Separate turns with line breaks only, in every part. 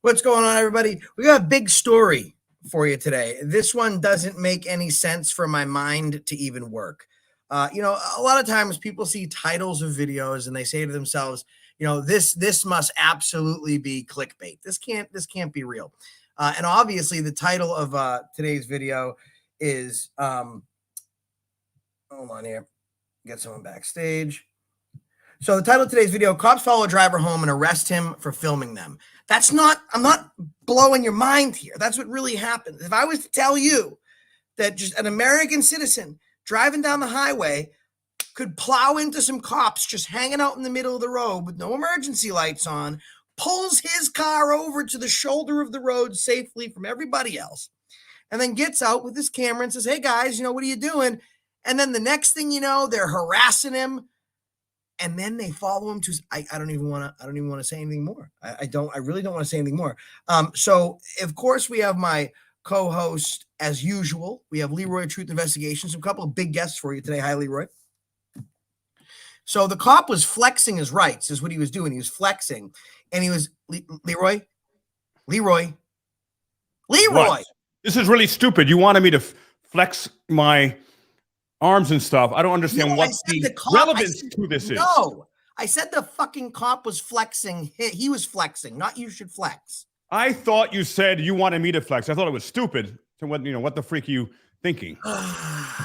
What's going on, everybody? We got a big story for you today. This one doesn't make any sense for my mind to even work. A lot of times people see titles of videos and they say to themselves, this must absolutely be clickbait. This can't be real. And obviously, the title of today's video is hold on here, get someone backstage. So the title of today's video, cops follow a driver home and arrest him for filming them. I'm not blowing your mind here. That's what really happened. If I was to tell you that just an American citizen driving down the highway could plow into some cops just hanging out in the middle of the road with no emergency lights on, pulls his car over to the shoulder of the road safely from everybody else, and then gets out with his camera and says, "Hey guys, what are you doing?" And then the next thing you know, they're harassing him. And then they follow him to. I don't even want to say anything more. I really don't want to say anything more. So of course we have my co-host as usual. We have Leroy Truth Investigations. A couple of big guests for you today. Hi, Leroy. So the cop was flexing his rights, is what he was doing. He was flexing, and he was Leroy.
What? This is really stupid. You wanted me to flex my arms and stuff. I don't understand what the relevance to this is.
No, I said the fucking cop was flexing. He was flexing, not you should flex.
I thought you said you wanted me to flex. I thought it was stupid. So what the freak are you thinking? Okay.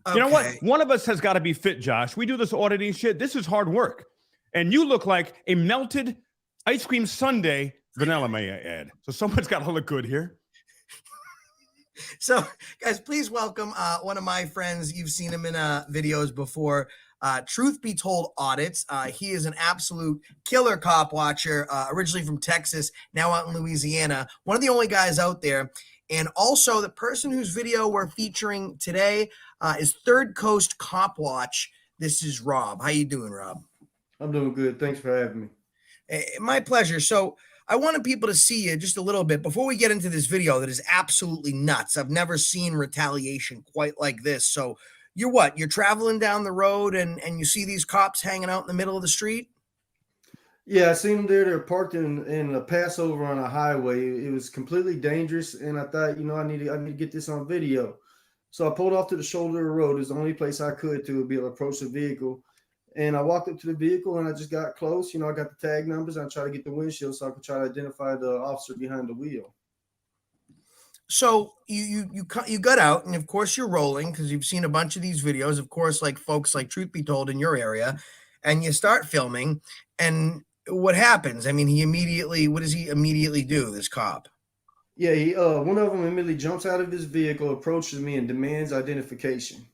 You know what? One of us has got to be fit, Josh. We do this auditing shit. This is hard work. And you look like a melted ice cream sundae vanilla, may I add. So someone's got to look good here.
So, guys, please welcome one of my friends. You've seen him in videos before. Truth Be Told Audits. He is an absolute killer cop watcher, originally from Texas, now out in Louisiana. One of the only guys out there. And also the person whose video we're featuring today is Third Coast Cop Watch. This is Rob. How you doing, Rob?
I'm doing good. Thanks for having me.
My pleasure. So I wanted people to see you just a little bit before we get into this video that is absolutely nuts. I've never seen retaliation quite like this. So you're traveling down the road and you see these cops hanging out in the middle of the street?
Yeah, I seen them there. They're parked in a Passover on a highway. It was completely dangerous, and I thought, I need to get this on video. So I pulled off to the shoulder of the road. It was the only place I could to be able to approach the vehicle. And I walked up to the vehicle and I just got close. I got the tag numbers. I tried to get the windshield so I could try to identify the officer behind the wheel.
So you got out, and of course you're rolling because you've seen a bunch of these videos, of course, like folks like Truth Be Told in your area, and you start filming. And what happens? I mean, what does he immediately do, this cop?
Yeah, one of them immediately jumps out of his vehicle, approaches me, and demands identification.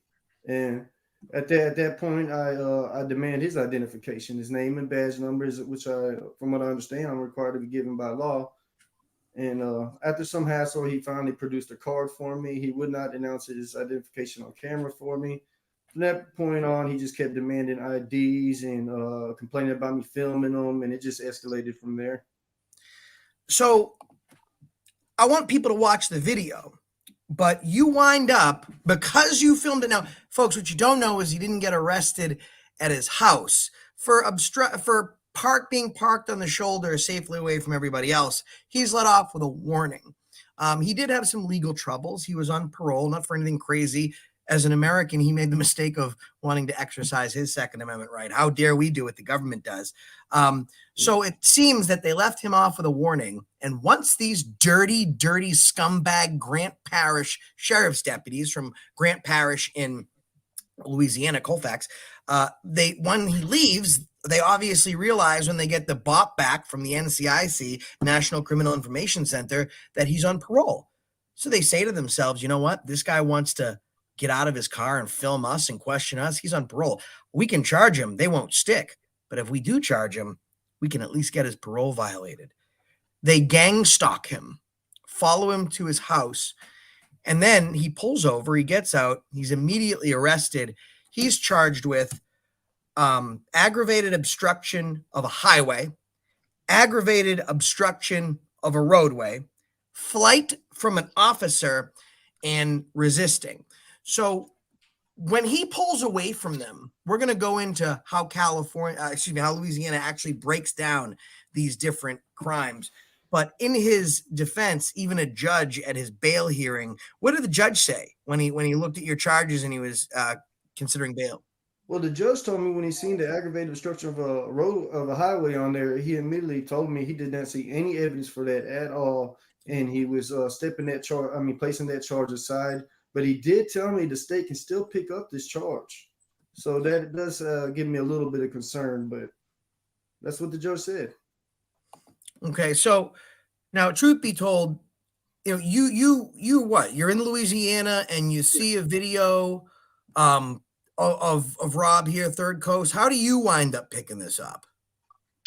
And at that point, I demand his identification, his name and badge numbers, which from what I understand, I'm required to be given by law. And after some hassle, he finally produced a card for me. He would not announce his identification on camera for me. From that point on, he just kept demanding IDs and complaining about me filming them, and it just escalated from there.
So I want people to watch the video. But you wind up, because you filmed it. Now, folks, what you don't know is he didn't get arrested at his house for being parked on the shoulder safely away from everybody else. He's let off with a warning. He did have some legal troubles. He was on parole, not for anything crazy. As an American, he made the mistake of wanting to exercise his Second Amendment right. How dare we do what the government does? So it seems that they left him off with a warning. And once these dirty scumbag Grant Parish sheriff's deputies from Grant Parish in Louisiana, Colfax, when he leaves, they obviously realize when they get the BOP back from the NCIC, National Criminal Information Center, that he's on parole. So they say to themselves, you know what? This guy wants to get out of his car and film us and question us. He's on parole. We can charge him. They won't stick. But if we do charge him, we can at least get his parole violated. They gang stalk him, follow him to his house, and then he pulls over. He gets out. He's immediately arrested. He's charged with aggravated obstruction of a highway, aggravated obstruction of a roadway, flight from an officer, and resisting. So when he pulls away from them, we're going to go into how Louisiana actually breaks down these different crimes. But in his defense, even a judge at his bail hearing, what did the judge say when he looked at your charges and he was considering bail?
Well, the judge told me when he seen the aggravated obstruction of a road of a highway on there, he immediately told me he did not see any evidence for that at all, and he was placing that charge aside. But he did tell me the state can still pick up this charge, so that does give me a little bit of concern. But that's what the judge said.
Okay, so now, truth be told, you know, you're in Louisiana and you see a video of Rob here, Third Coast. How do you wind up picking this up?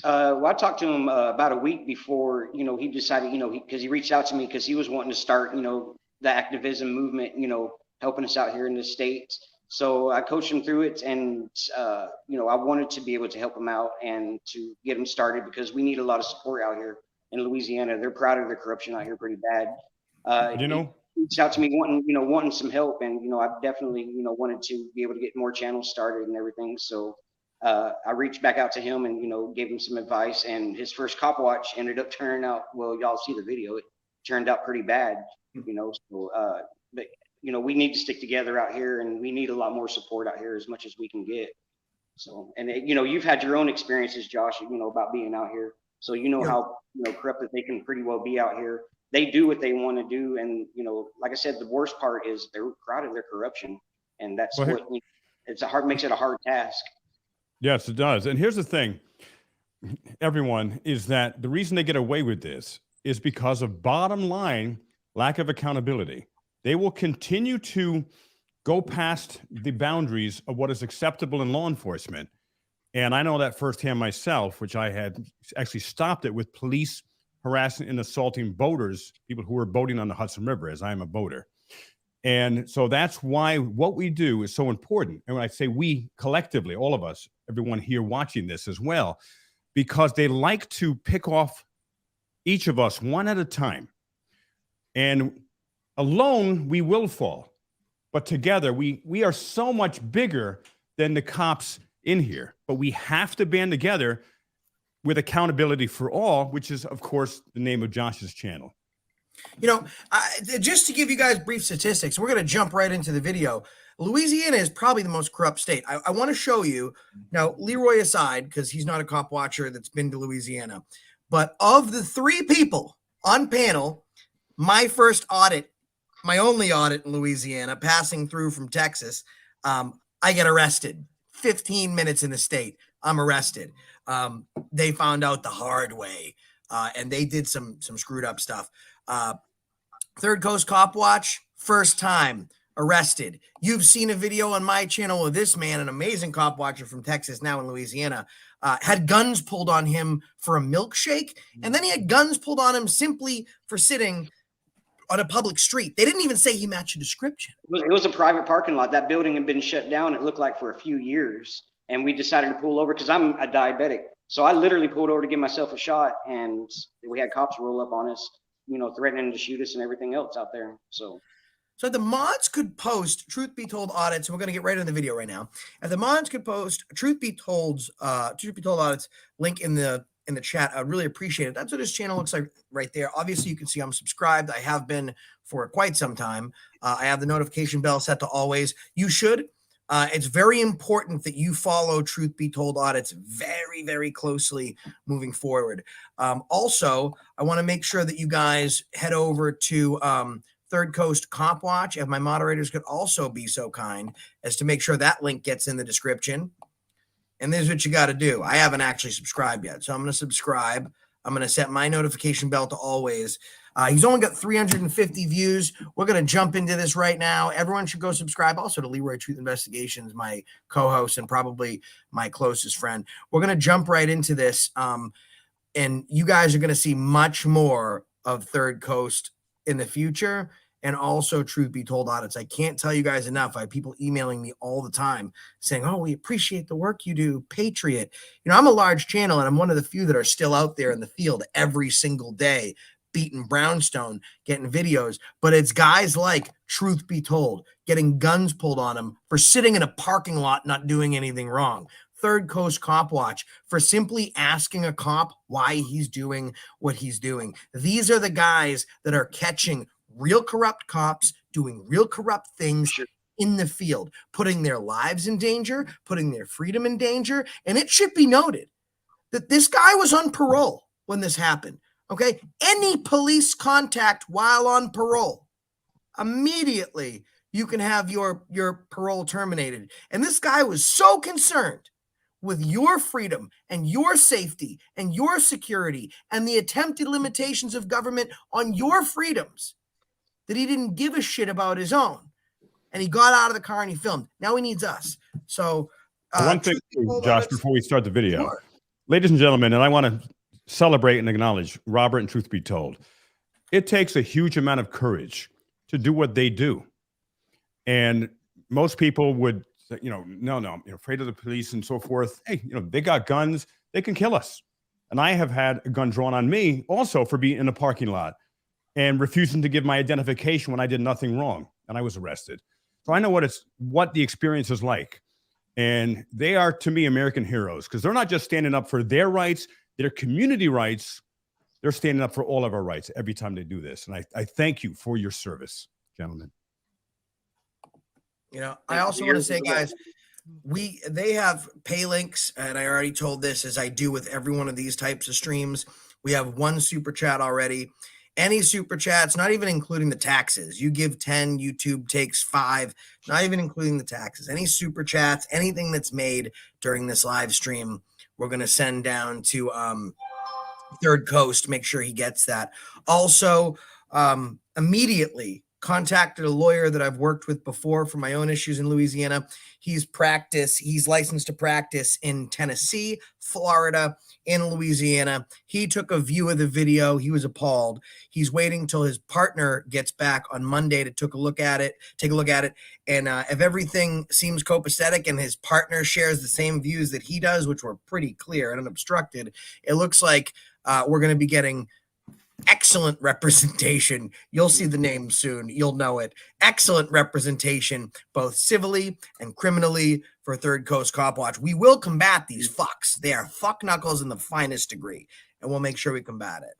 Well, I talked to him about a week before, he decided, because he reached out to me because he was wanting to start, the activism movement, helping us out here in the States. So I coached him through it, and I wanted to be able to help him out and to get him started because we need a lot of support out here in Louisiana. They're proud of their corruption out here pretty bad. He reached out to me wanting some help, and I definitely wanted to be able to get more channels started and everything. So I reached back out to him and gave him some advice, and his first cop watch ended up turning out, well, y'all see the video, it turned out pretty bad. So but we need to stick together out here, and we need a lot more support out here as much as we can get. So, and you've had your own experiences, Josh, about being out here, so how corrupt that they can pretty well be out here. They do what they want to do, and like I said, the worst part is they're proud of their corruption, and that's makes it a hard task.
Yes, it does. And here's the thing, everyone, is that the reason they get away with this is because of bottom line lack of accountability. They will continue to go past the boundaries of what is acceptable in law enforcement. And I know that firsthand myself, which I had actually stopped it with police harassing and assaulting boaters, people who were boating on the Hudson River, as I am a boater. And so that's why what we do is so important. And when I say we collectively, all of us, everyone here watching this as well, because they like to pick off each of us one at a time. And alone, we will fall. But together, we are so much bigger than the cops in here. But we have to band together with accountability for all, which is, of course, the name of Josh's channel.
Just to give you guys brief statistics, we're going to jump right into the video. Louisiana is probably the most corrupt state. I want to show you now, Leroy aside, because he's not a cop watcher that's been to Louisiana. But of the 3 people on panel, my first audit, my only audit in Louisiana, passing through from Texas, I get arrested. 15 minutes in the state, I'm arrested. They found out the hard way, and they did some screwed up stuff. Third Coast Cop Watch, first time arrested. You've seen a video on my channel of this man, an amazing cop watcher from Texas, now in Louisiana, had guns pulled on him for a milkshake, and then he had guns pulled on him simply for sitting on a public street. They didn't even say he matched a description.
It was a private parking lot. That building had been shut down, it looked like, for a few years. And we decided to pull over because I'm a diabetic. So I literally pulled over to give myself a shot, and we had cops roll up on us, threatening to shoot us and everything else out there. So
the mods could post truth be told audits, and we're going to get right into the video right now. If the mods could post truth be told audits link in the chat, I'd really appreciate it. That's what his channel looks like right there. Obviously, you can see I'm subscribed. I have been for quite some time. I have the notification bell set to always. You should. It's very important that you follow Truth Be Told audits very, very closely moving forward. Also, I want to make sure that you guys head over to Third Coast Cop Watch. If my moderators could also be so kind as to make sure that link gets in the description. And this is what you got to do. I haven't actually subscribed yet, so I'm going to subscribe. I'm going to set my notification bell to always. He's only got 350 views. We're going to jump into this right now. Everyone should go subscribe also to Leroy Truth Investigations, my co-host and probably my closest friend. We're going to jump right into this, and you guys are going to see much more of Third Coast in the future, and also Truth Be Told audits. I can't tell you guys enough. I have people emailing me all the time saying, oh, we appreciate the work you do, Patriot. I'm a large channel, and I'm one of the few that are still out there in the field every single day, beating brownstone, getting videos. But it's guys like Truth Be Told getting guns pulled on them for sitting in a parking lot not doing anything wrong. Third Coast Cop Watch for simply asking a cop why he's doing what he's doing. These are the guys that are catching real corrupt cops doing real corrupt things in the field, putting their lives in danger, putting their freedom in danger. And it should be noted that this guy was on parole when this happened. Okay. Any police contact while on parole, immediately you can have your parole terminated. And this guy was so concerned with your freedom and your safety and your security and the attempted limitations of government on your freedoms that he didn't give a shit about his own. And he got out of the car and he filmed. Now he needs us. So
one thing, Josh, before we start the video,
sure.
Ladies and gentlemen, and I want to celebrate and acknowledge Robert and Truth Be Told. It takes a huge amount of courage to do what they do. And most people would say, no, I'm afraid of the police and so forth. Hey, they got guns. They can kill us. And I have had a gun drawn on me also for being in a parking lot and refusing to give my identification when I did nothing wrong. And I was arrested. So I know what the experience is like. And they are, to me, American heroes, because they're not just standing up for their rights, their community rights. They're standing up for all of our rights every time they do this. And I thank you for your service, gentlemen.
I also want to say, guys, they have pay links, and I already told this, as I do with every one of these types of streams. We have one super chat already. Any super chats, not even including the taxes. You give 10, YouTube takes 5, not even including the taxes. Any super chats, anything that's made during this live stream, we're going to send down to Third Coast. Make sure he gets that. Also, immediately contacted a lawyer that I've worked with before for my own issues in Louisiana. He's licensed to practice in Tennessee, Florida, in Louisiana. He took a view of the video. He was appalled. He's waiting till his partner gets back on Monday to take a look at it. And if everything seems copacetic and his partner shares the same views that he does, which were pretty clear and unobstructed, it looks like we're going to be getting excellent representation. You'll see the name soon. You'll know it. Excellent representation, both civilly and criminally, for Third Coast Cop Watch. We will combat these fucks. They are fuck knuckles in the finest degree, and we'll make sure we combat it.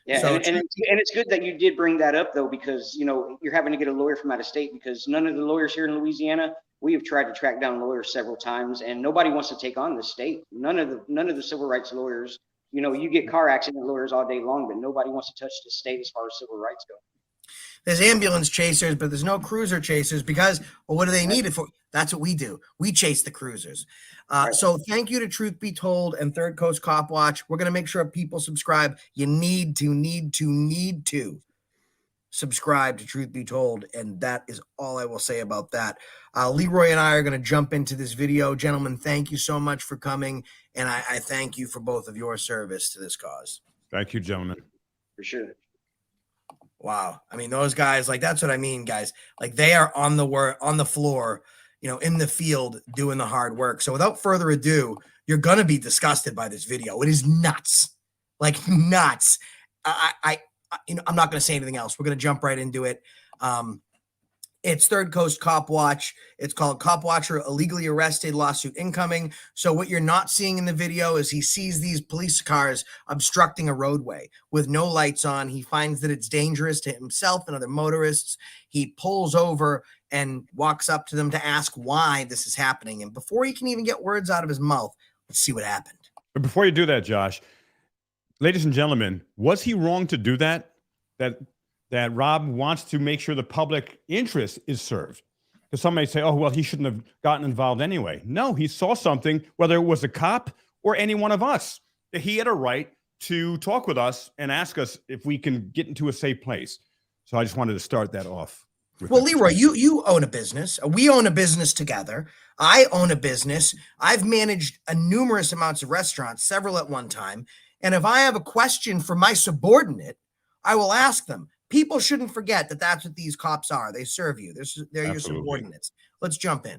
Yeah, so, and it's good that you did bring that up, though, because you're having to get a lawyer from out of state, because none of the lawyers here in Louisiana, we have tried to track down lawyers several times, and nobody wants to take on the state. None of the civil rights lawyers. You get car accident lawyers all day long, but nobody wants to touch the state as far as civil rights go.
There's ambulance chasers, but there's no cruiser chasers because, well, what do they need it for? That's what we do. We chase the cruisers. Right. So thank you to Truth Be Told and Third Coast Cop Watch. We're going to make sure people subscribe. You need to subscribe to Truth Be Told, and that is all I will say about that. Leroy and I are going to jump into this video. Gentlemen, thank you so much for coming, and I thank you for both of your service to this cause.
Thank you, gentlemen.
For sure.
Wow. I mean, those guys, that's what I mean, guys. They are on the floor, in the field doing the hard work. So without further ado, you're going to be disgusted by this video. It is nuts. Nuts. I'm not going to say anything else. We're going to jump right into it. It's Third Coast Cop Watch. It's called Cop Watcher Illegally Arrested, Lawsuit Incoming. So what you're not seeing in the video is he sees these police cars obstructing a roadway with no lights on. He finds that it's dangerous to himself and other motorists. He pulls over and walks up to them to ask why this is happening. And before he can even get words out of his mouth, let's see what happened.
But before you do that, Josh, ladies and gentlemen, was he wrong to do that? That Rob wants to make sure the public interest is served. Because some may say, oh, well, he shouldn't have gotten involved anyway. No, he saw something, whether it was a cop or any one of us. He had a right to talk with us and ask us if we can get into a safe place. So I just wanted to start that off.
Well, Leroy, you own a business. We own a business together. I own a business. I've managed numerous amounts of restaurants, several at one time. And if I have a question for my subordinate, I will ask them. People shouldn't forget that that's what these cops are. They serve you. They're your subordinates. Let's jump in.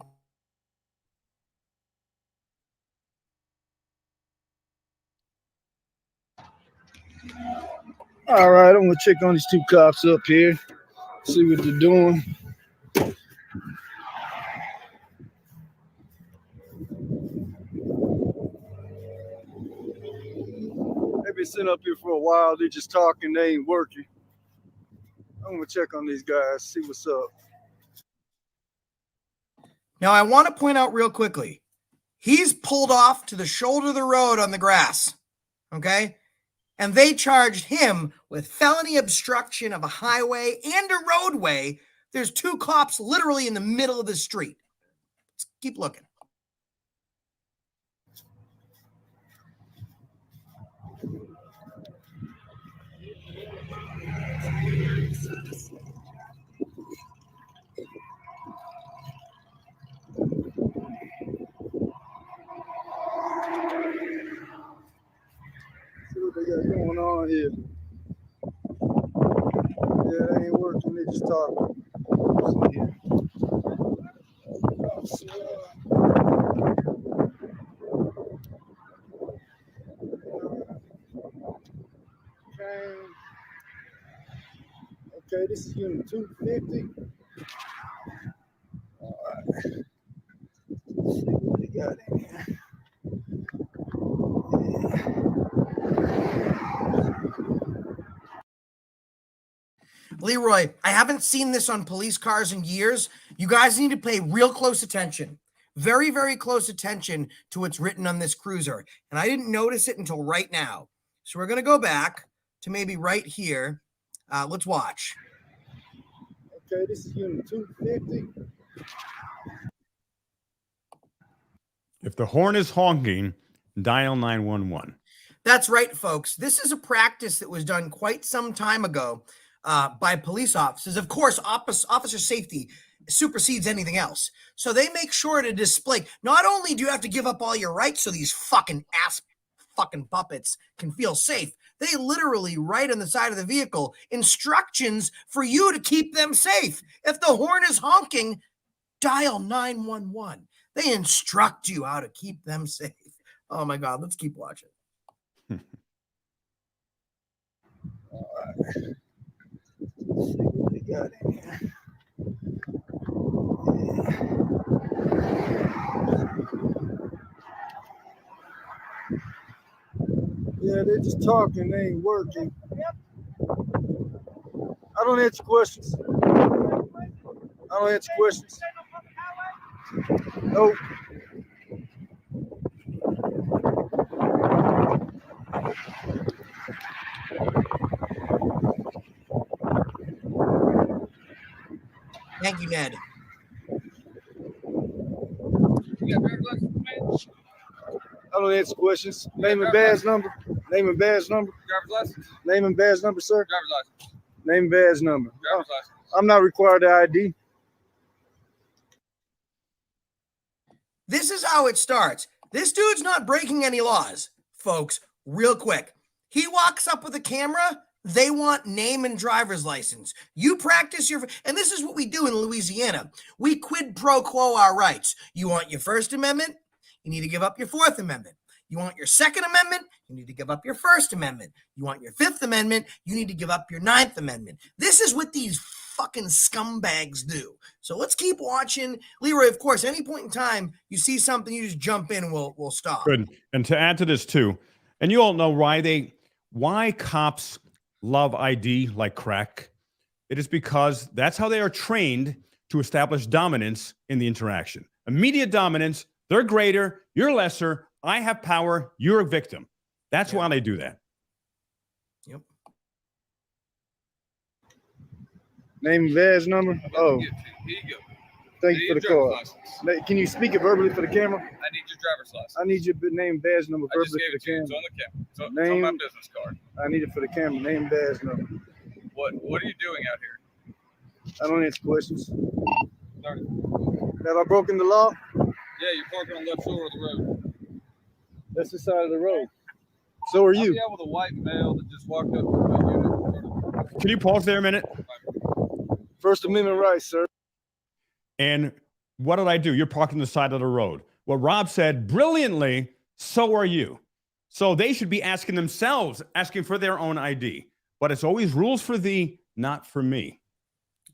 All right, I'm going to check on these two cops up here, see what they're doing.
sitting up here for a while. They're just talking. They ain't working. I'm gonna check on these guys, see what's up.
Now, I want to point out real quickly, he's pulled off to the shoulder of the road on the grass, okay? And they charged him with felony obstruction of a highway and a roadway. There's 2 cops literally in the middle of the street. Let's keep looking.
See what they got going on here. Yeah, they ain't working. They just talking. Okay, this is unit 250. All right. Let's see what they got in here.
Leroy, I haven't seen this on police cars in years. You guys need to pay real close attention. Very, very close attention to what's written on this cruiser. And I didn't notice it until right now. So we're going to go back to maybe right here. Let's watch.
Okay, this is unit 250.
If the horn is honking, dial 911.
That's right, folks. This is a practice that was done quite some time ago by police officers. Of course, officer safety supersedes anything else. So they make sure to display, not only do you have to give up all your rights so these fucking puppets can feel safe, they literally write on the side of the vehicle instructions for you to keep them safe. If the horn is honking, dial 911. They instruct you how to keep them safe. Oh my God, let's keep watching.
All right. Let's see what they got in here. Yeah, they're just talking. They ain't working. I don't answer questions. I don't answer questions. Nope.
Thank you, Ned.
I don't answer questions. Name and badge number. Name and badge number.
Driver's license.
Name and badge number, sir.
Driver's license.
Name and badge number.
Driver's license.
I'm not required to ID.
This is how it starts. This dude's not breaking any laws, folks. Real quick. He walks up with a camera. They want name and driver's license. You practice your, and this is what we do in Louisiana. We quid pro quo our rights. You want your First Amendment? You need to give up your Fourth Amendment. You want your Second Amendment? You need to give up your First Amendment. You want your Fifth Amendment? You need to give up your Ninth Amendment. This is what these fucking scumbags do. So let's keep watching. Leroy, of course, any point in time you see something, you just jump in and we'll stop.
Good. And to add to this too, and you all know why cops love ID like crack. It is because that's how they are trained to establish dominance in the interaction. Immediate dominance. They're greater, you're lesser. I have power, you're a victim. That's why they do that.
Yep.
Name and badge number. Oh,
Here you go.
thank you for the call. Can you speak it verbally for the camera?
I need your driver's license.
I need your name and badge number
I just
verbally
gave
for
it
the
to you.
camera.
It's on the camera. It's on
Name.
my business card.
I need it for the camera. Name and badge number.
What are you doing out here?
I don't answer questions.
Sorry.
Have I broken the law?
Yeah, you're parking on the left shoulder of the road.
That's the side of the road. So are
I'll
you.
be out with a white male that just walked up to my unit in front of
Can you pause there a minute?
First Amendment rights, sir.
And what did I do? You're parking the side of the road. What Rob said brilliantly, so are you. So they should be asking themselves, asking for their own ID. But it's always rules for thee, not for me.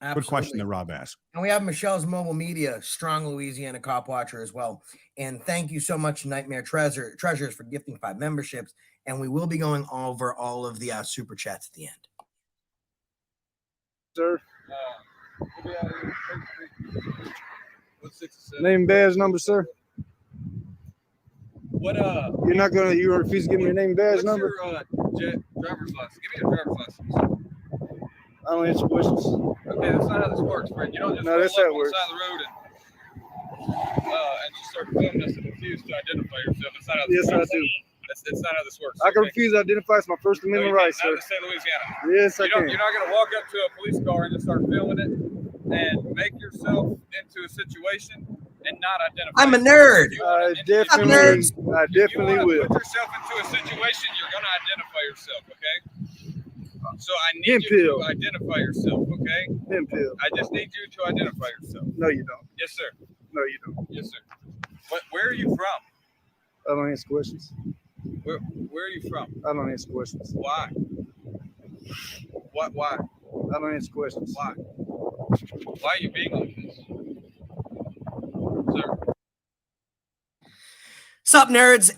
Absolutely.
Good question that Rob asked.
And we have Michelle's Mobile Media, strong Louisiana cop watcher as well. And thank you so much, Nightmare Treasures, for gifting 5 memberships. and we will be going over all of the super chats at the end.
Sir,
We'll be out here. What's 67?
name, badge, number, sir.
What
You refuse to give me your name, badge,
what's
number?
your driver's license? Give me your driver's license.
I don't answer questions.
Okay, that's not how this works, Fred. You don't just
No,
roll
that's
up
how it
on the
works.
side of the road and just start filming us and refuse to identify yourself. That's not how this
Yes, I
works.
do.
That's not how this works.
I can
okay?
refuse to identify. It's my First
No,
Amendment
you
right,
can't. Not
sir.
in the state of Louisiana.
Yes, I can.
You're not going to walk up to a police car and just start filming it and make yourself into a situation and not identify.
I'm a
yourself.
nerd.
You wanna-
I
and if you
definitely,
wanna-
I
if you
definitely
wanna
will.
Put yourself into a situation, you're going to identify yourself, okay? So I need
Hemp
you
pill.
to identify yourself, okay?
Hemp pill.
I just need you to identify yourself.
No, you don't.
Yes, sir.
No, you don't.
Yes, sir. Where are you from?
I don't answer questions.
Where are you from?
I don't answer questions.
Why? What? Why?
I don't answer questions.
Why? Why are you being like this? Sir.
Sup, nerds?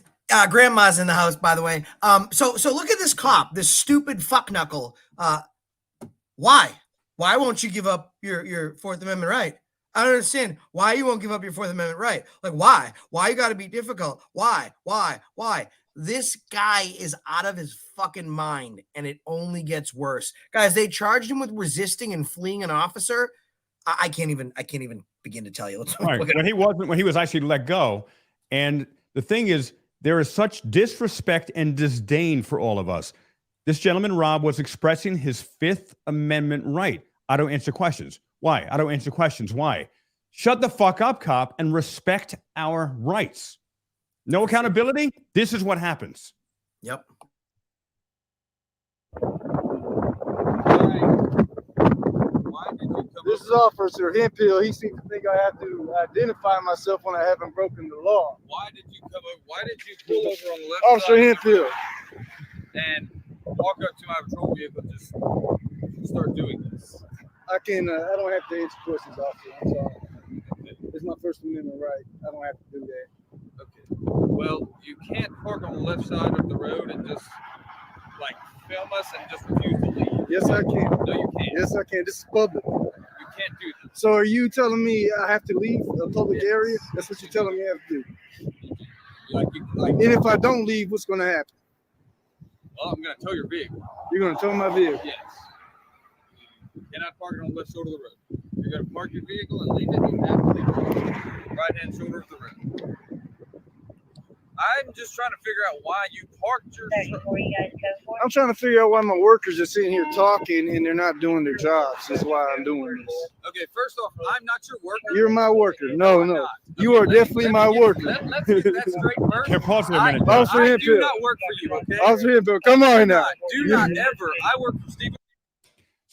Grandma's in the house, by the way. So look at this cop, this stupid fuck knuckle. Why? Why won't you give up your Fourth Amendment right? I don't understand why you won't give up your Fourth Amendment right. Like, why? Why you got to be difficult? Why? This guy is out of his fucking mind, and it only gets worse. Guys, they charged him with resisting and fleeing an officer. I can't even begin to tell you.
Right. When he was actually let go. And the thing is, there is such disrespect and disdain for all of us. This gentleman, Rob, was expressing his Fifth Amendment right. I don't answer questions. Why? I don't answer questions. Why? Shut the fuck up, cop, and respect our rights. No accountability? This is what happens.
Yep.
Why did you come
This is Officer Hempill. He seems to think I have to identify myself when I haven't broken the law.
Why did you come over? Why did you pull over on the left
Officer
side of the
Hempill.
road and walk up to my patrol vehicle and just start doing this?
I don't have to answer questions, officer. I'm sorry. It's my First Amendment right. I don't have to do that.
Okay. Well, you can't park on the left side of the road and just like film us and just refuse to leave.
Yes, I can.
No, you can't.
Yes, I can. This is public.
You can't do this.
So are you telling me I have to leave a public area? That's what you're telling me I have to do. And if I don't leave, what's going to happen?
Well, I'm going to tow your vehicle.
You're going to tow my vehicle?
Yes. You cannot park it on the left shoulder of the road. You're going to park your vehicle and leave it. You have to leave it on the right-hand shoulder of the road. I'm just trying to figure out why you parked your truck.
I'm trying to figure out why my workers are sitting here talking and they're not doing their jobs. That's why I'm doing this.
Okay, first off, I'm not your worker.
You're my worker. No,
I'm
no.
not.
You are definitely my worker.
Let's get that straight first.
Here, pause for a minute.
I
Officer
do
Hempill.
not work for you, okay?
Officer Hempill, come on now.
Do not ever. I work for Stephen.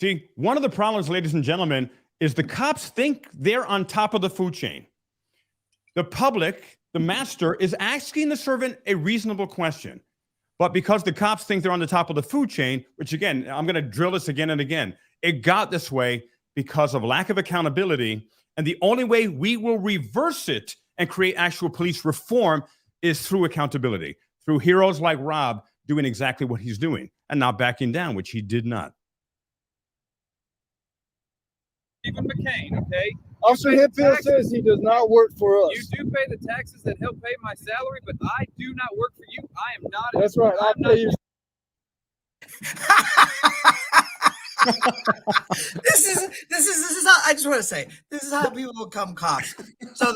See, one of the problems, ladies and gentlemen, is the cops think they're on top of the food chain. The public, the master, is asking the servant a reasonable question. But because the cops think they're on the top of the food chain, which again, I'm going to drill this again and again, it got this way because of lack of accountability. And the only way we will reverse it and create actual police reform is through accountability, through heroes like Rob doing exactly what he's doing and not backing down, which he did not.
Stephen McCain, okay?
Officer Hempill says he does not work for us.
You do pay the taxes that help pay my salary, but I do not work for you. I am not.
That's right. I pay you.
This is how I just want to say this is how people become cops. So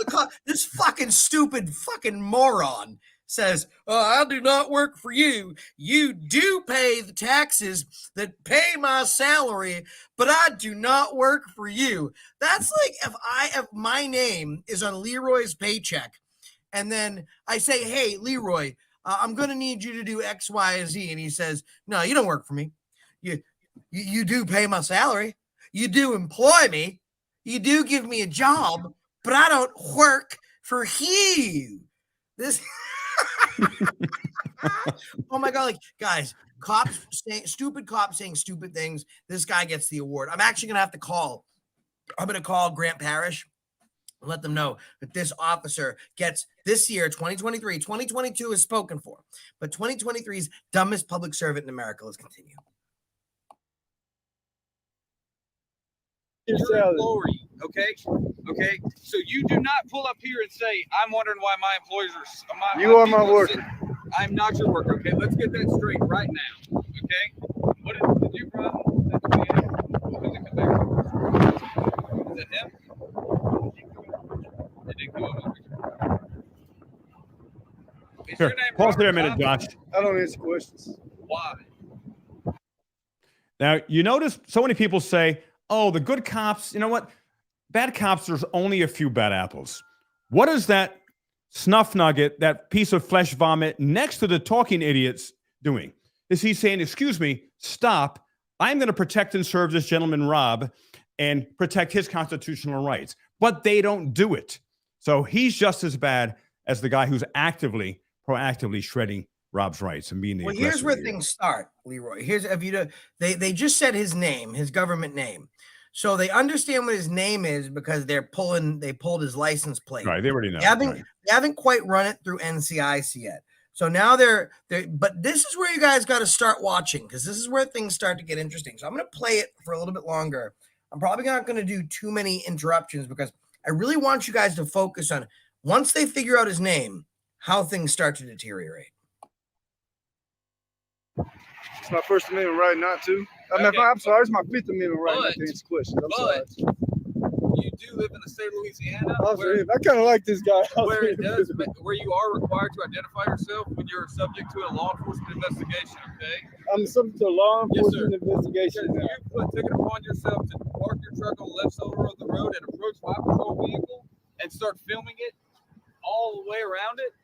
this fucking stupid fucking moron says, "Oh, I do not work for you. You do pay the taxes that pay my salary, but I do not work for you." That's like if my name is on Leroy's paycheck, and then I say, "Hey, Leroy, I'm going to need you to do X, Y, and Z," and he says, "No, you don't work for me. You do pay my salary. You do employ me. You do give me a job, but I don't work for you." This. Oh my God. Like, guys, stupid cops saying stupid things. This guy gets the award. I'm actually going to have to call. I'm going to call Grant Parrish. and let them know that this officer gets this year, 2023, 2022 is spoken for, but 2023's dumbest public servant in America. Let's continue.
Your employee, okay? Okay, so you do not pull up here and say, I'm wondering why my employees are.
You are my worker.
I'm not your worker, okay? Let's get that straight right now, okay? What did you run? Who's it come back? Is it him? It didn't come over. Is
Here,
your name
pause there a
Robert
minute,
Thompson?
Josh.
I don't answer questions.
Why?
Now, you notice so many people say, oh, the good cops, you know what? Bad cops, there's only a few bad apples. What is that snuff nugget, that piece of flesh vomit next to the talking idiots doing? Is he saying, excuse me, stop. I'm going to protect and serve this gentleman, Rob, and protect his constitutional rights. But they don't do it. So he's just as bad as the guy who's proactively shredding Rob's rights and being the aggressor.
Well, here's where
here.
things start, Leroy. Here's if you they just said his name, his government name. So they understand what his name is because they pulled his license plate.
Right, they already know.
They haven't quite run it through NCIC yet. So now they're but this is where you guys got to start watching, because this is where things start to get interesting. So I'm going to play it for a little bit longer. I'm probably not going to do too many interruptions because I really want you guys to focus on, once they figure out his name, how things start to deteriorate.
It's my First Amendment right not to. I'm sorry, it's my Fifth Amendment right not to answer questions. I'm sorry.
You do live in the state of Louisiana,
I kind of like this guy.
where you are required to identify yourself when you're subject to a law enforcement investigation, okay?
I'm subject to a law enforcement investigation.
Because you put ticket upon yourself to park your truck on the left shoulder of the road and approach my patrol vehicle and start filming it all the way around it.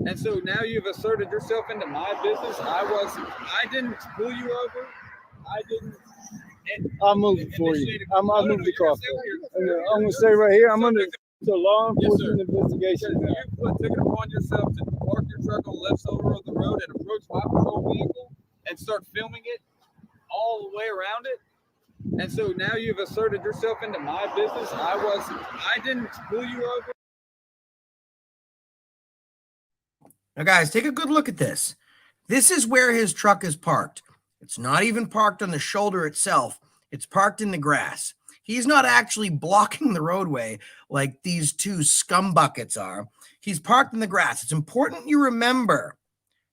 And so now you've asserted yourself into my business. I didn't pull you over. I didn't.
I'll move it for you. I'll move the car. I'm going to say right here, I'm under the law enforcement investigation.
You put ticket upon yourself to park your truck on the left shoulder of the road and approach my patrol vehicle and start filming it all the way around it. And so now you've asserted yourself into my business. I didn't pull you over.
Now, guys, take a good look at this. This is where his truck is parked. It's not even parked on the shoulder itself. It's parked in the grass. He's not actually blocking the roadway like these two scumbuckets are. He's parked in the grass. It's important you remember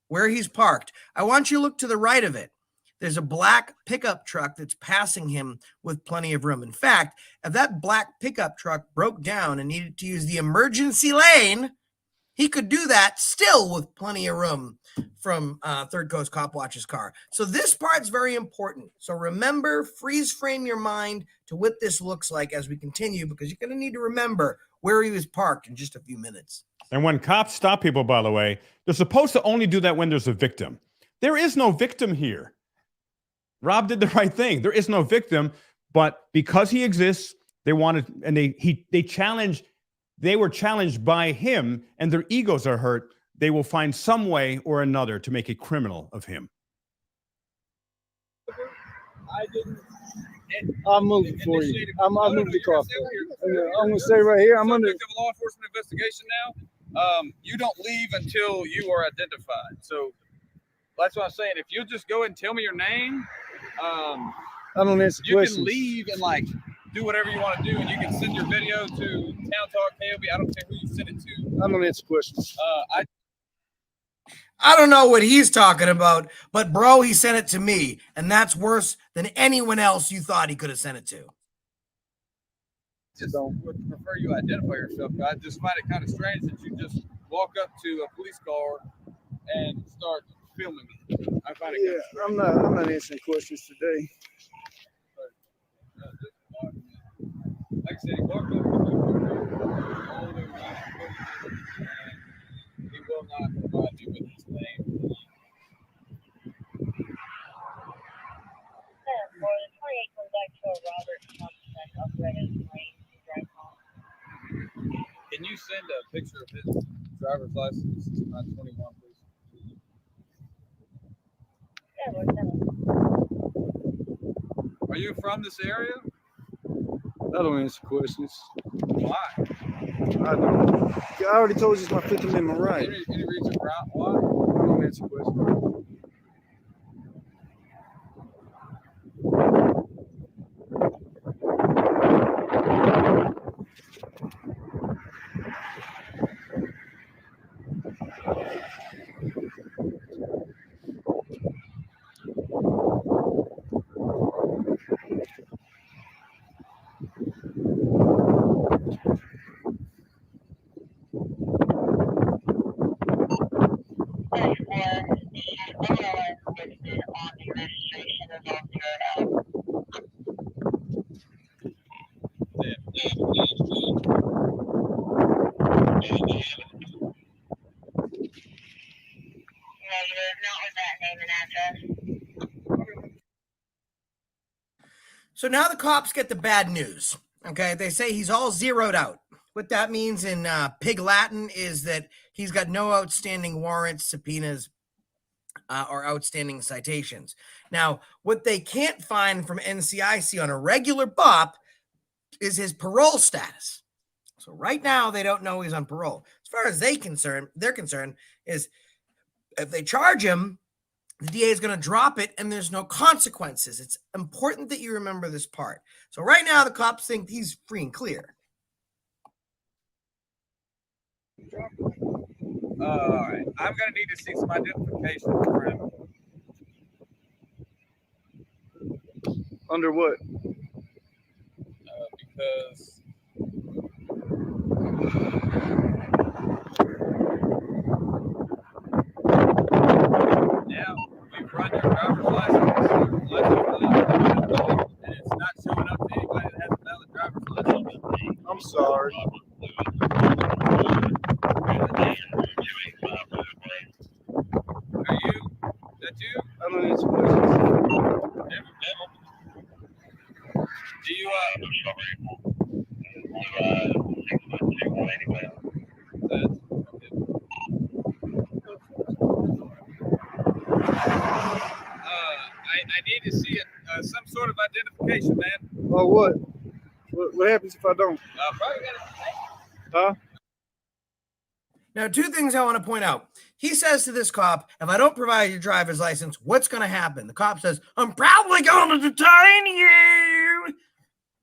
where he's parked. I want you to look to the right of it. There's a black pickup truck that's passing him with plenty of room. In fact, if that black pickup truck broke down and needed to use the emergency lane, he could do that still with plenty of room from Third Coast Cop Watch's car. So this part's very important. So remember, freeze frame your mind to what this looks like as we continue, because you're going to need to remember where he was parked in just a few minutes.
And when cops stop people, by the way, they're supposed to only do that when there's a victim. There is no victim here. Rob did the right thing. There is no victim, but because he exists, they wanted, and they challenged. They were challenged by him, and their egos are hurt. They will find some way or another to make a criminal of him.
I didn't.
I'll move it for you. I'll move the car. I'm going to say right here, I'm under
a law enforcement investigation now. You don't leave until you are identified. So that's what I'm saying. If you'll just go ahead and tell me your name,
I don't answer
you
questions.
can leave and do whatever you want to do, and you can send your video to Town Talk KOB. I don't care who you send it to.
I don't answer questions.
I don't know what he's talking about, but bro, he sent it to me, and that's worse than anyone else you thought he could have sent it to.
Just would prefer you identify yourself. I just find it kind of strange that you just walk up to a police car and start filming it. I find it kind of strange.
I'm not answering questions today.
Like I said, he walked up to me all the way around, and he will not provide me with his name. Can you send a picture of his driver's license? It's not 21, please. Are you from this area?
I don't answer questions.
Why?
I don't. I already told you it's my Fifth Amendment right.
Any reason why?
I don't answer questions.
So now the cops get the bad news. Okay, they say he's all zeroed out. What that means in Pig Latin is that he's got no outstanding warrants, subpoenas, or outstanding citations. Now, what they can't find from NCIC on a regular BOP is his parole status. So right now they don't know he's on parole. As far as they're concerned is if they charge him, the DA is going to drop it and there's no consequences. It's important that you remember this part. So right now the cops think he's free and clear.
All right. I'm going to need to see some identification for him.
Under what?
Because now we've run your driver's license and it's not showing up to anybody that has a valid driver's license.
I'm sorry.
Are you? That you?
I don't answer questions.
Do you I need to see some sort of identification, man.
Oh, what? What happens if I don't?
Probably gotta.
Huh?
Now, two things I want to point out. He says to this cop, if I don't provide your driver's license, what's going to happen? The cop says, I'm probably going to detain you.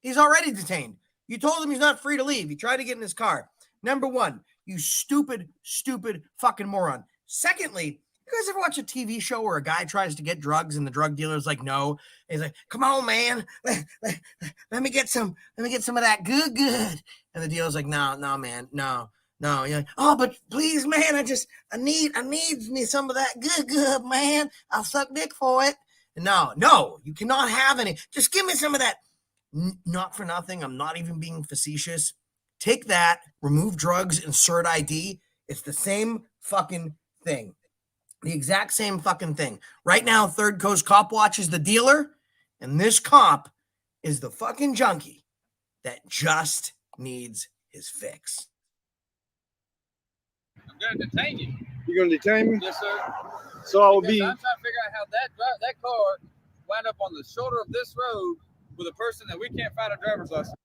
He's already detained. You told him he's not free to leave. He tried to get in his car. Number one, you stupid, stupid fucking moron. Secondly, you guys ever watch a TV show where a guy tries to get drugs and the drug dealer's like, no? And he's like, come on, man. Let me get some of that good. And the dealer's like, no, man, no. No, you're like, oh, but please, man, I need me some of that good, man. I'll suck dick for it. No, you cannot have any. Just give me some of that. Not for nothing. I'm not even being facetious. Take that, remove drugs, insert ID. It's the same fucking thing. The exact same fucking thing. Right now, Third Coast Cop Watch is the dealer, and this cop is the fucking junkie that just needs his fix.
I'm going to detain you.
You're going to detain me?
Yes, sir.
So I will
Because
be.
I'm trying to figure out how that car wound up on the shoulder of this road with a person that we can't find a driver's license.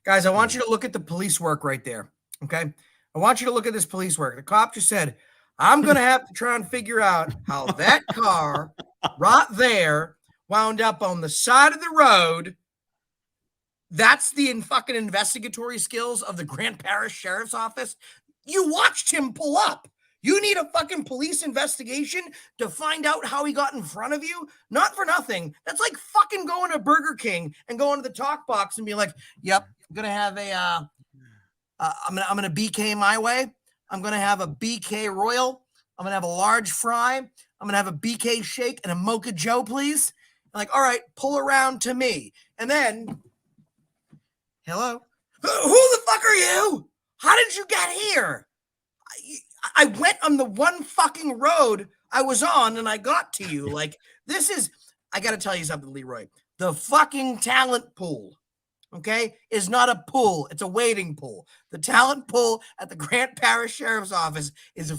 Guys, I want you to look at the police work right there, okay? I want you to look at this police work. The cop just said, I'm going to have to try and figure out how that car right there wound up on the side of the road. That's the fucking investigatory skills of the Grant Parish Sheriff's Office. You watched him pull up. You need a fucking police investigation to find out how he got in front of you? Not for nothing. That's like fucking going to Burger King and going to the talk box and being like, yep, I'm going to have I'm going to BK my way. I'm going to have a BK Royal. I'm going to have a large fry. I'm going to have a BK shake and a Mocha Joe, please. I'm like, all right, pull around to me. And then, hello? Who the fuck are you? How did you get here? I went on the one fucking road I was on and I got to you. Like, this is, I got to tell you something, Leroy. The fucking talent pool, okay, is not a pool. It's a waiting pool. The talent pool at the Grant Parish Sheriff's Office is a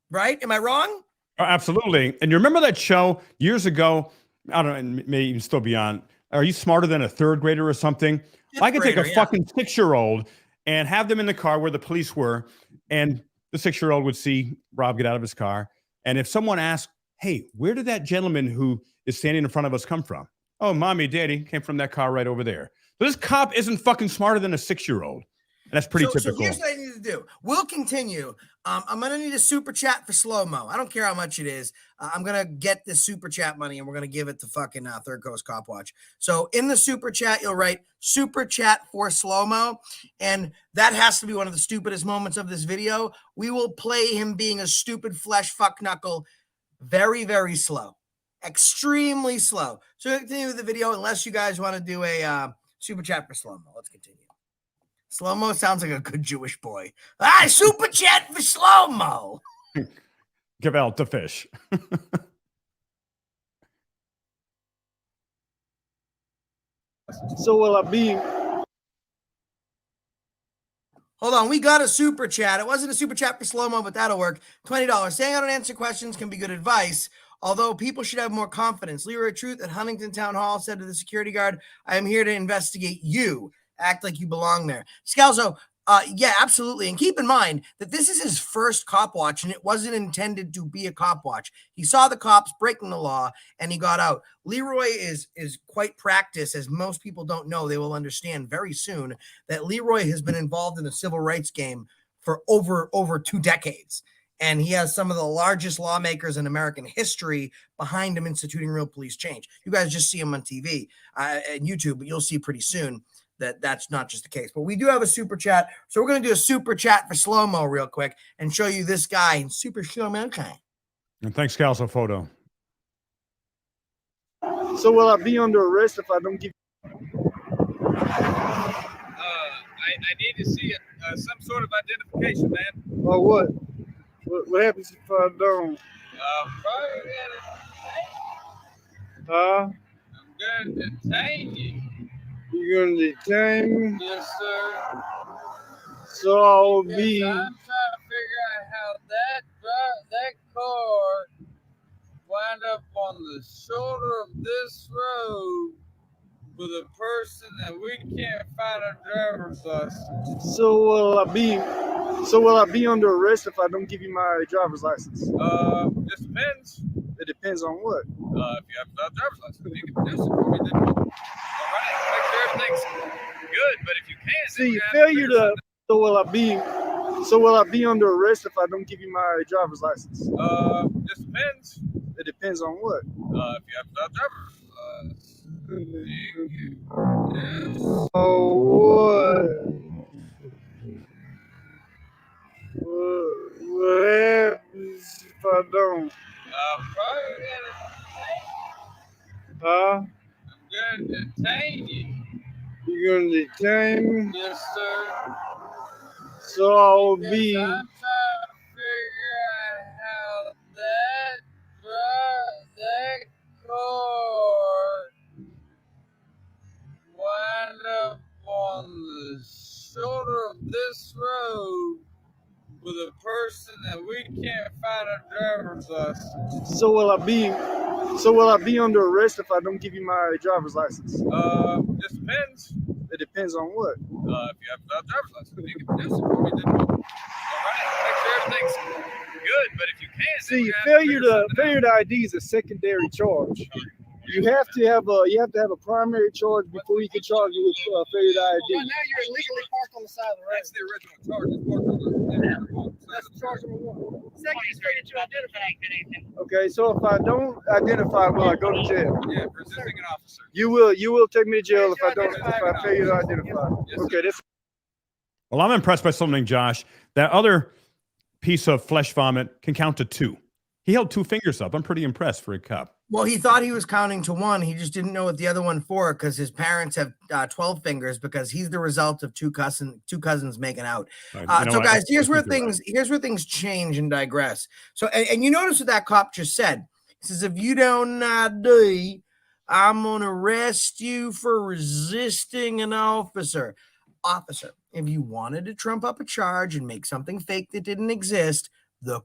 right? Am I wrong?
Oh, absolutely. And you remember that show years ago? I don't know, it may even still be on. Are you smarter than a third grader or something? I could take a fucking 6-year-old and have them in the car where the police were, and the 6-year-old would see Rob get out of his car. And if someone asked, hey, where did that gentleman who is standing in front of us come from? Oh, mommy, daddy came from that car right over there. So this cop isn't fucking smarter than a 6-year-old. And that's pretty typical.
So here's what I need to do. We'll continue. I'm going to need a super chat for slow-mo. I don't care how much it is. I'm going to get this super chat money, and we're going to give it to fucking Third Coast Cop Watch. So in the super chat, you'll write super chat for slow-mo, and that has to be one of the stupidest moments of this video. We will play him being a stupid flesh fuck knuckle very, very slow. Extremely slow. So continue with the video unless you guys want to do a super chat for slow-mo. Let's continue. Slow-mo sounds like a good Jewish boy. Super chat for slow-mo.
Give out the fish.
So will I be?
Hold on, we got a super chat. It wasn't a super chat for slow-mo, but that'll work. $20. Staying out and answer questions can be good advice, although people should have more confidence. Leroy Truth at Huntington Town Hall said to the security guard, I am here to investigate you. Act like you belong there. Scalzo, yeah, absolutely. And keep in mind that this is his first cop watch, and it wasn't intended to be a cop watch. He saw the cops breaking the law, and he got out. Leroy is quite practiced, as most people don't know. They will understand very soon that Leroy has been involved in the civil rights game for over 2 decades. And he has some of the largest lawmakers in American history behind him instituting real police change. You guys just see him on TV and YouTube, but you'll see pretty soon that that's not just the case. But we do have a super chat. So we're going to do a super chat for slow-mo real quick and show you this guy in super slow-mo. Okay.
And thanks, Calso Photo.
So will I be under arrest if I don't give?
I need to see some sort of identification, man.
Or what? What happens if I don't?
I'm going to detain you.
You're gonna detain me?
Yes, sir.
So I'll be.
I'm trying to figure out how that car wound up on the shoulder of this road with a person that we can't find a driver's license.
So will I be under arrest if I don't give you my driver's license?
Just depends.
It depends on what.
If you have a driver's license, you can produce it for me. Then all right, make sure everything's good. But if you can't,
see, failure to. So will I be under arrest if I don't give you my driver's license?
Just depends.
It depends on what.
If you have a driver's license.
Oh, what? What happens if I don't? Huh?
I'm going to detain you.
You're gonna detain me?
Yes, sir.
So I'll be.
I'm trying to figure out how that car wound up on the shoulder of this road with a person that we can't find a driver's license.
So will I be under arrest if I don't give you my driver's license?
Just depends.
It depends on what.
If you have a driver's license, you can produce it for me. Then all right, make sure everything's good. But if you can't,
see, failure to ID is a secondary charge. You have to have a primary charge before you can charge you with failure to ID.
Well, now you're illegally parked on the side of the road. That's the original charge. It's parked on that's charge number 1. Second is failure to identify.
Okay, so if I don't identify, will I go to jail?
Yeah, resisting an officer.
You will take me to jail if I fail to identify.
Yes,
okay, this.
Well, I'm impressed by something, Josh. That other piece of flesh vomit can count to 2. He held 2 fingers up. I'm pretty impressed for a cop.
Well, he thought he was counting to 1. He just didn't know what the other one for because his parents have 12 fingers because he's the result of two cousins making out. So, guys, here's where things change and digress. So, and you notice what that cop just said. He says, if you don't ID, I'm going to arrest you for resisting an officer. Officer, if you wanted to trump up a charge and make something fake that didn't exist, and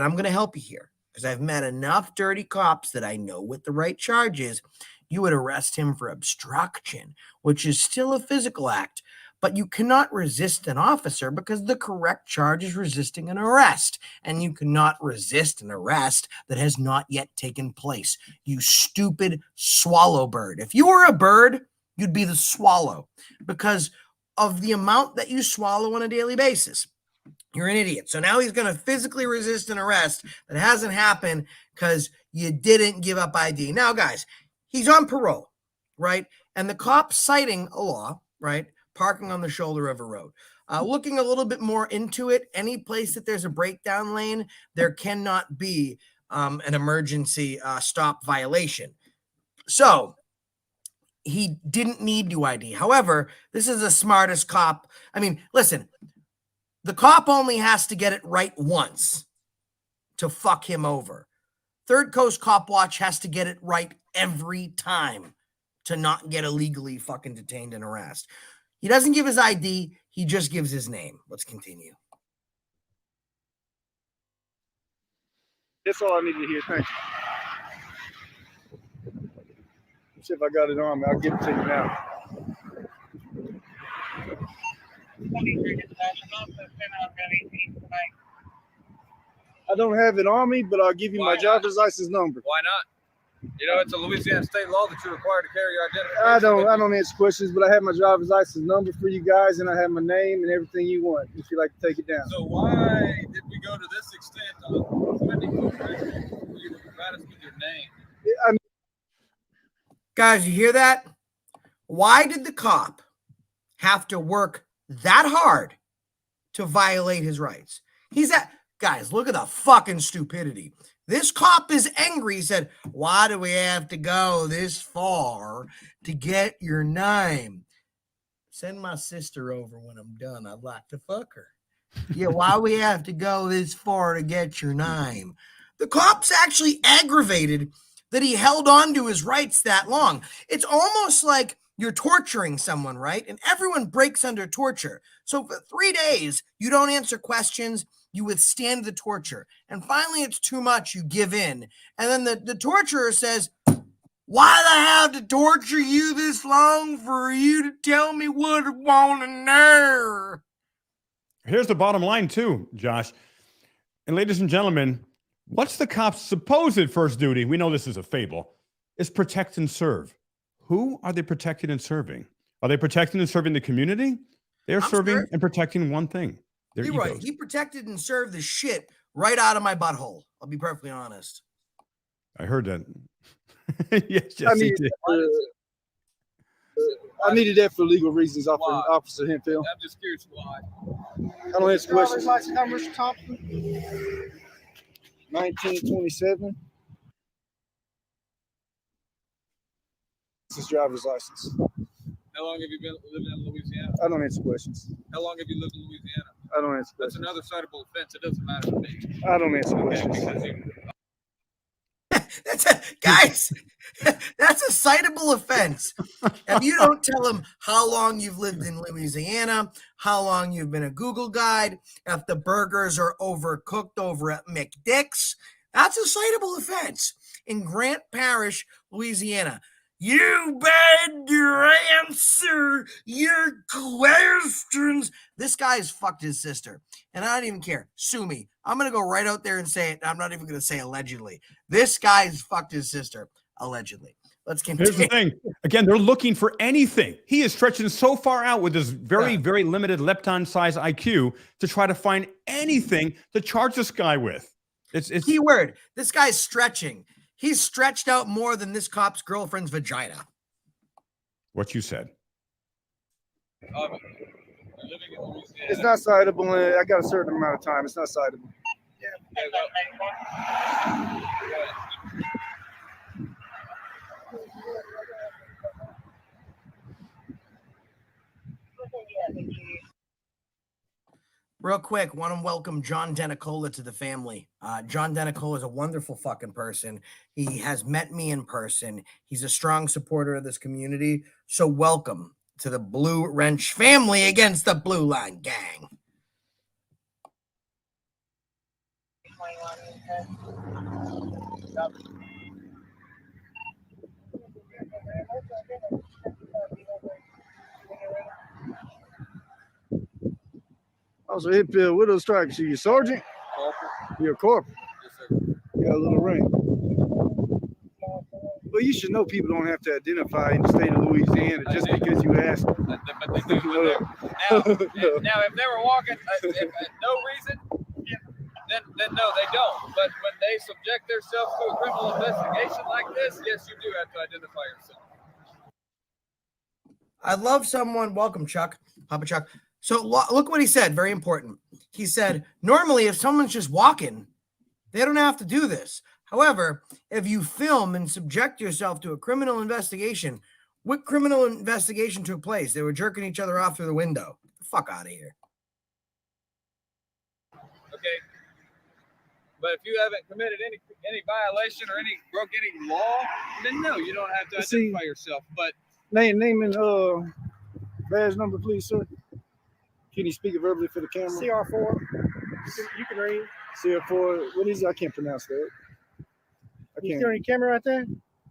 I'm going to help you here, because I've met enough dirty cops that I know what the right charge is. you would arrest him for obstruction, which is still a physical act. But you cannot resist an officer because the correct charge is resisting an arrest. And you cannot resist an arrest that has not yet taken place. You stupid swallow bird. If you were a bird, you'd be the swallow because of the amount that you swallow on a daily basis. You're an idiot. So now he's going to physically resist an arrest that hasn't happened because you didn't give up ID. Now, guys, he's on parole, right? And the cop citing a law, right? Parking on the shoulder of a road. Looking a little bit more into it, any place that there's a breakdown lane, there cannot be an emergency stop violation. So he didn't need to ID. However, this is the smartest cop. I mean, listen, the cop only has to get it right once to fuck him over. Third Coast Cop Watch has to get it right every time to not get illegally fucking detained and harassed. He doesn't give his ID. He just gives his name. Let's continue.
That's all I needed to hear. Thank you. See if I got it on me. I'll give it to you now. I don't have it on me, but I'll give you
Why
my
not?
driver's license number.
Why not? You know, it's a Louisiana state law that you're required to carry your identification.
I don't answer questions, but I have my driver's license number for you guys, and I have my name and everything you want. If you'd like to take it down.
So why did we go to this extent of spending your time for you to provide us with your name?
Guys, you hear that? Why did the cop have to work that hard to violate his rights? Guys, look at the fucking stupidity. This cop is angry. He said, why do we have to go this far to get your name? Send my sister over when I'm done. I'd like to fuck her. Yeah, why we have to go this far to get your name? The cop's actually aggravated that he held on to his rights that long. It's almost like you're torturing someone, right? And everyone breaks under torture. So for 3 days, you don't answer questions. You withstand the torture. And finally, it's too much. You give in. And then the torturer says, why the hell to torture you this long for you to tell me what I want to know?
Here's the bottom line, too, Josh. And ladies and gentlemen, what's the cop's supposed first duty? We know this is a fable. Is protect and serve. Who are they protecting and serving? Are they protecting and serving the community? They're serving and protecting one thing.
Leroy, he protected and served the shit right out of my butthole. I'll be perfectly honest.
I heard that. yes, he did.
I needed that for legal reasons, Officer Hemphill.
I'm just curious why.
I don't answer questions. License number, Mr. Thompson? 1927. This is driver's license.
How long have you been living in Louisiana?
I don't answer questions.
How long have you lived in Louisiana?
I don't answer
That's
questions.
another citable offense. It doesn't matter to me.
I don't answer questions.
Because you,
Guys, that's a citable offense. If you don't tell them how long you've lived in Louisiana, how long you've been a Google guide, if the burgers are overcooked over at McDick's, that's a citable offense. In Grant Parish, Louisiana, you better answer your questions. This guy's fucked his sister, and I don't even care. Sue me. I'm going to go right out there and say it. I'm not even going to say allegedly. This guy's fucked his sister, allegedly. Let's continue.
Here's the thing. Again, they're looking for anything. He is stretching so far out with his very, very limited lepton-size IQ to try to find anything to charge this guy with. It's
key word. This guy's stretching. He's stretched out more than this cop's girlfriend's vagina.
What you said.
It's not citable. I got a certain amount of time. It's not citable.
Real quick, want to welcome John Denicola to the family. John Denicola is a wonderful fucking person. He has met me in person. He's a strong supporter of this community. So welcome to the Blue Wrench family against the Blue Line Gang.
Also, hit the widow strike. So you sergeant?
Corporal.
You're a corporal.
Yes, sir.
You got a little rank. Well, you should know people don't have to identify in the state of Louisiana just because you ask them.
But they do when they're, now, if they were walking if no reason, then no, they don't. But when they subject themselves to a criminal investigation like this, yes, you do have to identify yourself.
I love someone. Welcome, Chuck. Papa Chuck. So look what he said. Very important. He said, normally, if someone's just walking, they don't have to do this. However, if you film and subject yourself to a criminal investigation, what criminal investigation took place? They were jerking each other off through the window. Get the fuck out of here.
Okay. But if you haven't committed any violation or broke any law, then no, you don't have to identify yourself. But
name and badge number, please, sir. Can you speak it verbally for the camera?
CR4. You can read.
CR4. What is it? I can't pronounce that.
You see on your camera right there?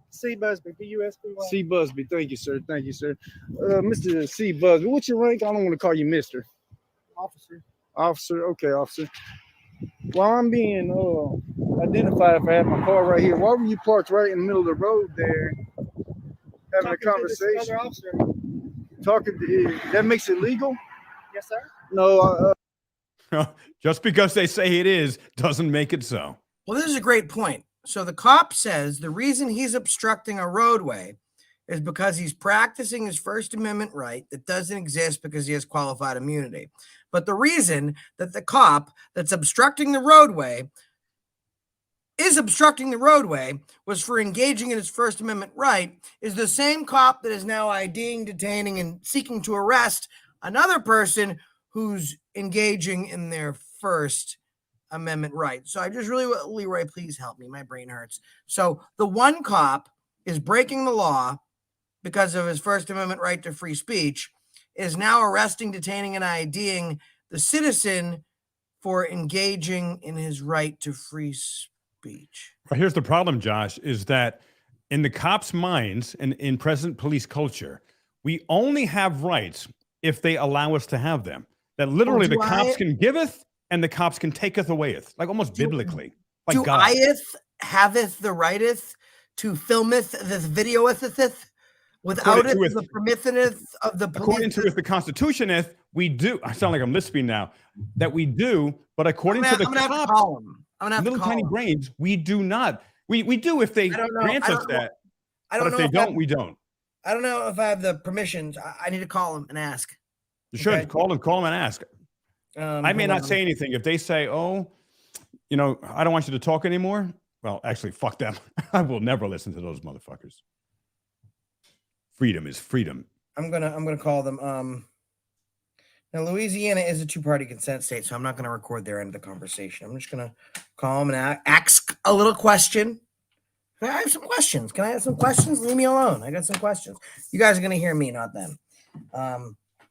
C. Busby. B-U-S-B-Y.
C. Busby. Thank you, sir. Thank you, sir. Mr. C. Busby. What's your rank? I don't want to call you Mr.
Officer.
Officer. Okay, officer. While I'm being identified, if I have my car right here, why were you parked right in the middle of the road there having a conversation? Talking to, that makes it legal?
Yes, sir.
No.
Just because they say it is doesn't make it so.
Well, this is a great point. So the cop says the reason he's obstructing a roadway is because he's practicing his First Amendment right that doesn't exist because he has qualified immunity. But the reason that the cop that's obstructing the roadway was for engaging in his First Amendment right is the same cop that is now IDing, detaining, and seeking to arrest another person who's engaging in their First Amendment right. So I just really, Leroy, please help me. My brain hurts. So the one cop is breaking the law because of his First Amendment right to free speech, is now arresting, detaining, and IDing the citizen for engaging in his right to free speech.
Well, here's the problem, Josh, is that in the cops' minds and in present police culture, we only have rights if they allow us to have them. That literally the cops can giveth and the cops can taketh awayeth, like almost biblically. Like
do
God.
Ieth haveth the righteth to filmeth this videoeth without it the permitteth of the police?
According to the Constitution, we do. I sound like I'm lisping now. That we do, but according to the cops, little tiny brains, we do not. We do if they grant us that. But if they don't, we don't.
I don't know if I have the permissions. I need to call them and ask.
You should call them and ask. I may not say anything. If they say, oh, I don't want you to talk anymore. Well, actually, fuck them. I will never listen to those motherfuckers. Freedom is freedom.
I'm gonna call them. Now, Louisiana is a two-party consent state, so I'm not gonna record their end of the conversation. I'm just gonna call them and ask a little question. I have some questions. Can I have some questions? Leave me alone. I got some questions. You guys are gonna hear me, not them.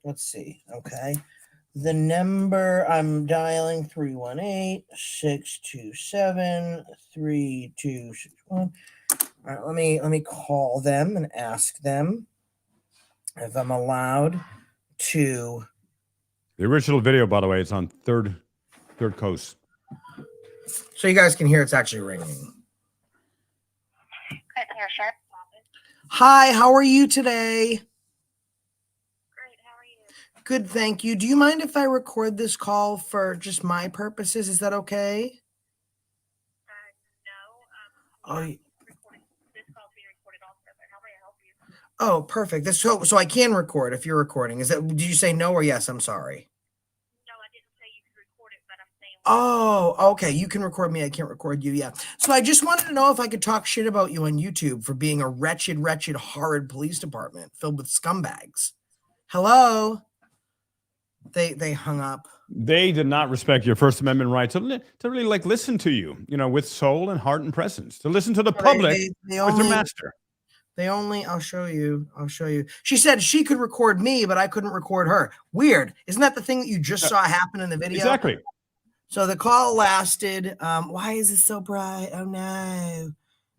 Let's see. Okay. The number I'm dialing 318-627-3261. All right, let me call them and ask them if I'm allowed to.
The original video, by the way, it's on third coast.
So you guys can hear it's actually ringing. Hi, how are you today? Good, thank you. Do you mind if I record this call for just my purposes? Is that okay? No. This call is being recorded also. How may I help you? Oh, perfect. That's so I can record if you're recording. Did you say no or yes? I'm sorry. No, I didn't say you could record it, but I'm saying. Oh, okay. You can record me. I can't record you. Yeah. So I just wanted to know if I could talk shit about you on YouTube for being a wretched, horrid police department filled with scumbags. Hello. They hung up. They
did not respect your First Amendment right to really listen to you, with soul and heart and presence, to listen to the public with their master.
I'll show you. She said she could record me, but I couldn't record her. Weird. Isn't that the thing that you just saw happen in the video?
Exactly.
So the call lasted, why is it so bright? Oh no.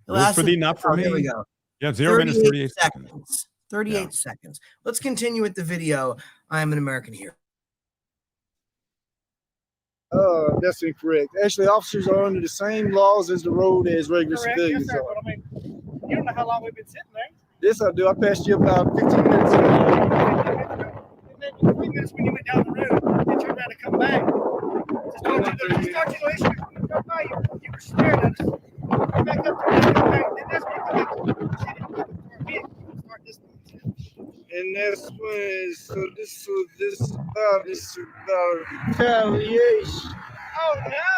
Rules for thee, not for me.
Here we go.
Yeah, 0 minutes, 38 seconds.
38 seconds. Let's continue with the video. I am an American hero.
That's incorrect. Actually, officers are under the same laws as the road as regular
Correct.
civilians
Yes, sir.
are.
But I mean, you don't know how long we've been sitting there.
Yes, I do. I passed you about 15 minutes ago.
And then 3 minutes when you went down the road, you turned around to come back. Just told you to issue. You were staring at us. Come back up to me. Come back. Then that's when you come back to the vehicle. Start this one.
And that's when, this is about retaliation.
Oh no!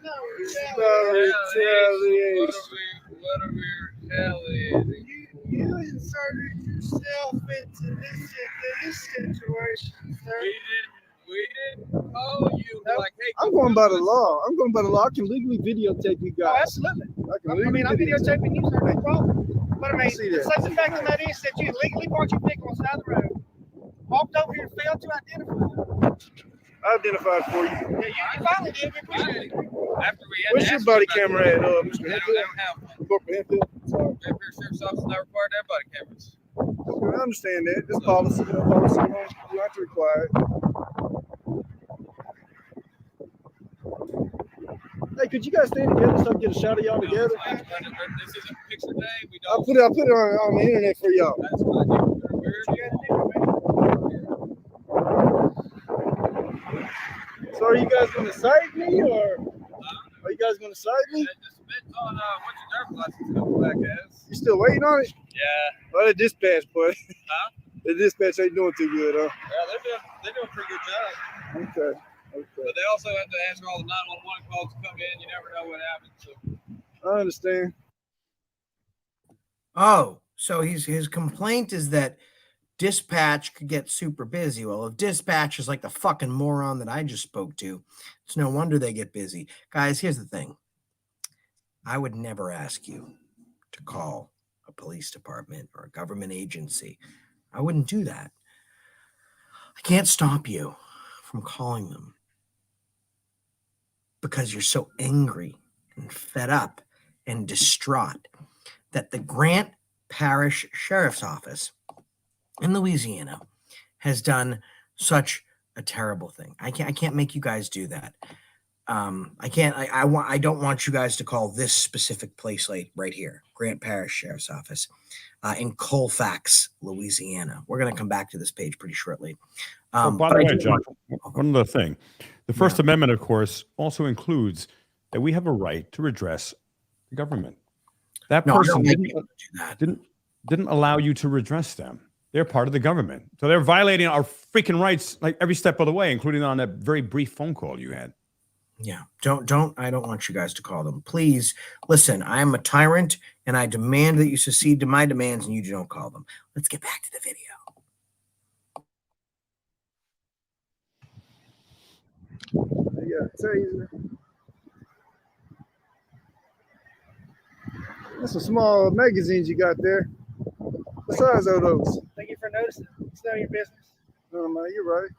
No,
It's about retaliation.
What are we retaliating?
you inserted yourself into this situation, sir.
We didn't call you like, hey.
I'm going by the law. I'm going by the law. I can legally videotape you
Oh,
guys.
absolutely.
I can
I'm videotaping you, sir. No problem. But I mean,
see that.
such a fact of that is that you legally parked your vehicle on the side of the road, walked over here and failed to identify.
I identified for you.
Yeah, you finally did. We appreciate it.
After we had
Where's
to
your
ask
body
about
camera
it,
at, Mr.
they
Henfield?
don't have one.
Corporal Henfield? Sorry.
Fair Sheriff's Office not required to have body cameras.
Okay, I understand that. This policy, no policy, you have to require it. Hey, could you guys stay together so I can get a shot of y'all together?
This is a picture day. We
I'll
don't.
put it on the internet for y'all.
That's fine.
So are you guys going to cite me, or are you guys going to cite me?
It just depends on what your driver's license comes back as.
You still waiting on it?
Yeah.
Well, the dispatch, boy.
Huh?
The dispatch ain't doing too good, huh?
Yeah, they're doing a pretty good job.
Okay.
But they also have to answer all the 911 calls to come in. You never know what happens. So.
I understand.
Oh, so his complaint is that dispatch could get super busy. Well, if dispatch is like the fucking moron that I just spoke to, it's no wonder they get busy. Guys, here's the thing. I would never ask you to call a police department or a government agency. I wouldn't do that. I can't stop you from calling them because you're so angry and fed up and distraught that the Grant Parish Sheriff's Office in Louisiana has done such a terrible thing. I can't make you guys do that. I don't want you guys to call this specific place right here, Grant Parish Sheriff's Office in Colfax, Louisiana. We're going to come back to this page pretty shortly.
By the way, John, one other thing. The First Amendment, of course, also includes that we have a right to redress the government. That person didn't allow you to redress them. They're part of the government. So they're violating our freaking rights like every step of the way, including on that very brief phone call you had.
Yeah, I don't want you guys to call them. Please listen, I am a tyrant and I demand that you succeed to my demands and you don't call them. Let's get back to the video.
Yeah, taser. That's some small magazines you got there. What size are those?
Thank you for noticing. It's none of your business.
No, man, you're right.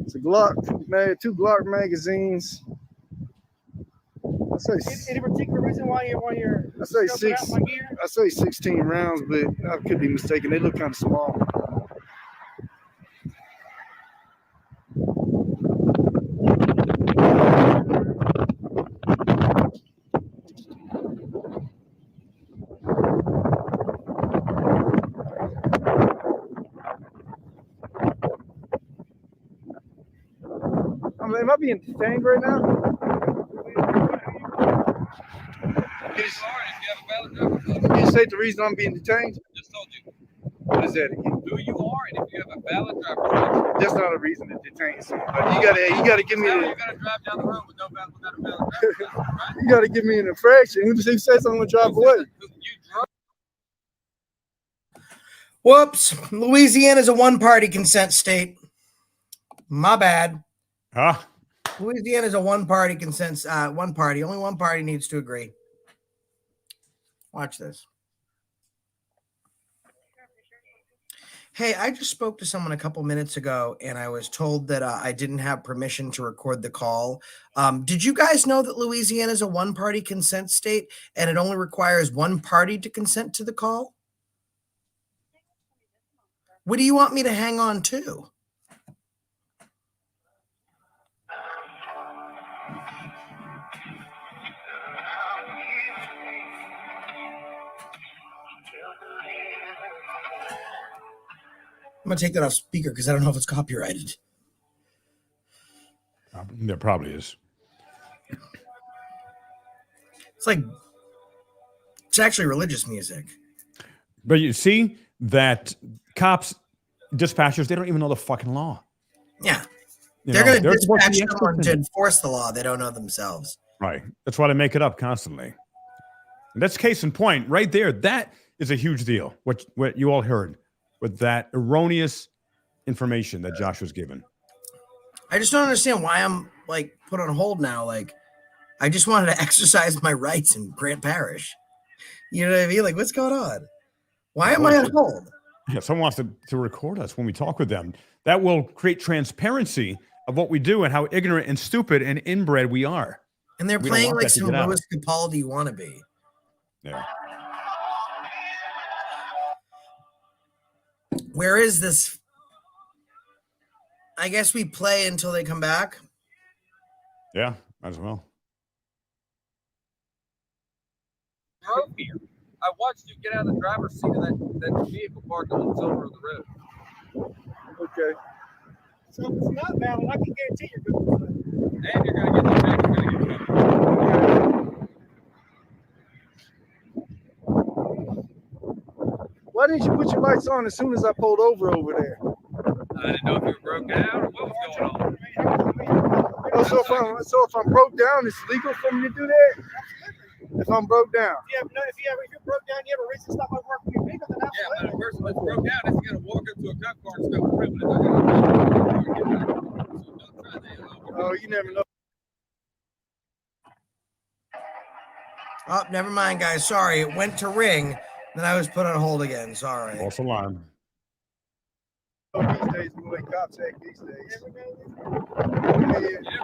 It's a Glock, man, 2 Glock magazines. I say
Any particular reason why you're
I say
scoping out
6.
my gear?
I say 16 rounds, but I could be mistaken. They look kind of small. Am I being detained right now? Can you say the reason I'm being detained?
I just told you
What is that again?
who you are and if you have a valid driver's license.
That's not a reason to detain somebody. You gotta give me
How are
a,
you gonna drive down the road without a valid driver's license, right?
you gotta give me an infraction. Who says I'm gonna drive away?
You drove.
Whoops. Louisiana's a one-party consent state. My bad.
Huh?
Louisiana's a one-party consent, one party. Only one party needs to agree. Watch this. Hey, I just spoke to someone a couple minutes ago, and I was told that I didn't have permission to record the call. Did you guys know that Louisiana is a one-party consent state, and it only requires one party to consent to the call? What do you want me to hang on to? I'm gonna take that off speaker because I don't know if it's copyrighted.
There probably is.
It's actually religious music.
But you see that cops, dispatchers, they don't even know the fucking law.
Yeah.
You
They're
know,
going to dispatch
supposed to be
someone
experts
to
in it.
enforce the law. They don't know themselves.
Right. That's why they make it up constantly. And that's case in point right there. That is a huge deal. What you all heard with that erroneous information that Josh was given.
I just don't understand why I'm like put on hold now. Like, I just wanted to exercise my rights in Grant Parish. You know what I mean? Like, what's going on? Why am I on hold?
Yeah, someone wants to record us when we talk with them. That will create transparency of what we do and how ignorant and stupid and inbred we are.
And they're playing like some Louis Capaldi wannabe.
Yeah.
Where is this? I guess we play until they come back.
Yeah, might as well.
Drove here. I watched you get out of the driver's seat of that vehicle parked on the shoulder of the road.
Okay.
So if it's not valid, I can guarantee you're good.
And you're going to get the check. You're going to get trouble.
Why didn't you put your lights on as soon as I pulled over there?
I didn't know if you were broke down or what was going on.
Oh, so if I'm broke down, it's legal for me to do that? If I'm broke down.
If you're broke down, you have a reason to stop by work when you're legal, then
Yeah, but a
absolutely.
person that's broke down isn't going to walk up to a cop car and start criminal. So don't try that.
Oh, you never know.
Oh, never mind, guys. Sorry. It went to ring. Then I was put on hold again. Sorry.
False alarm.
Oh, these days, the way cops act these days.
You never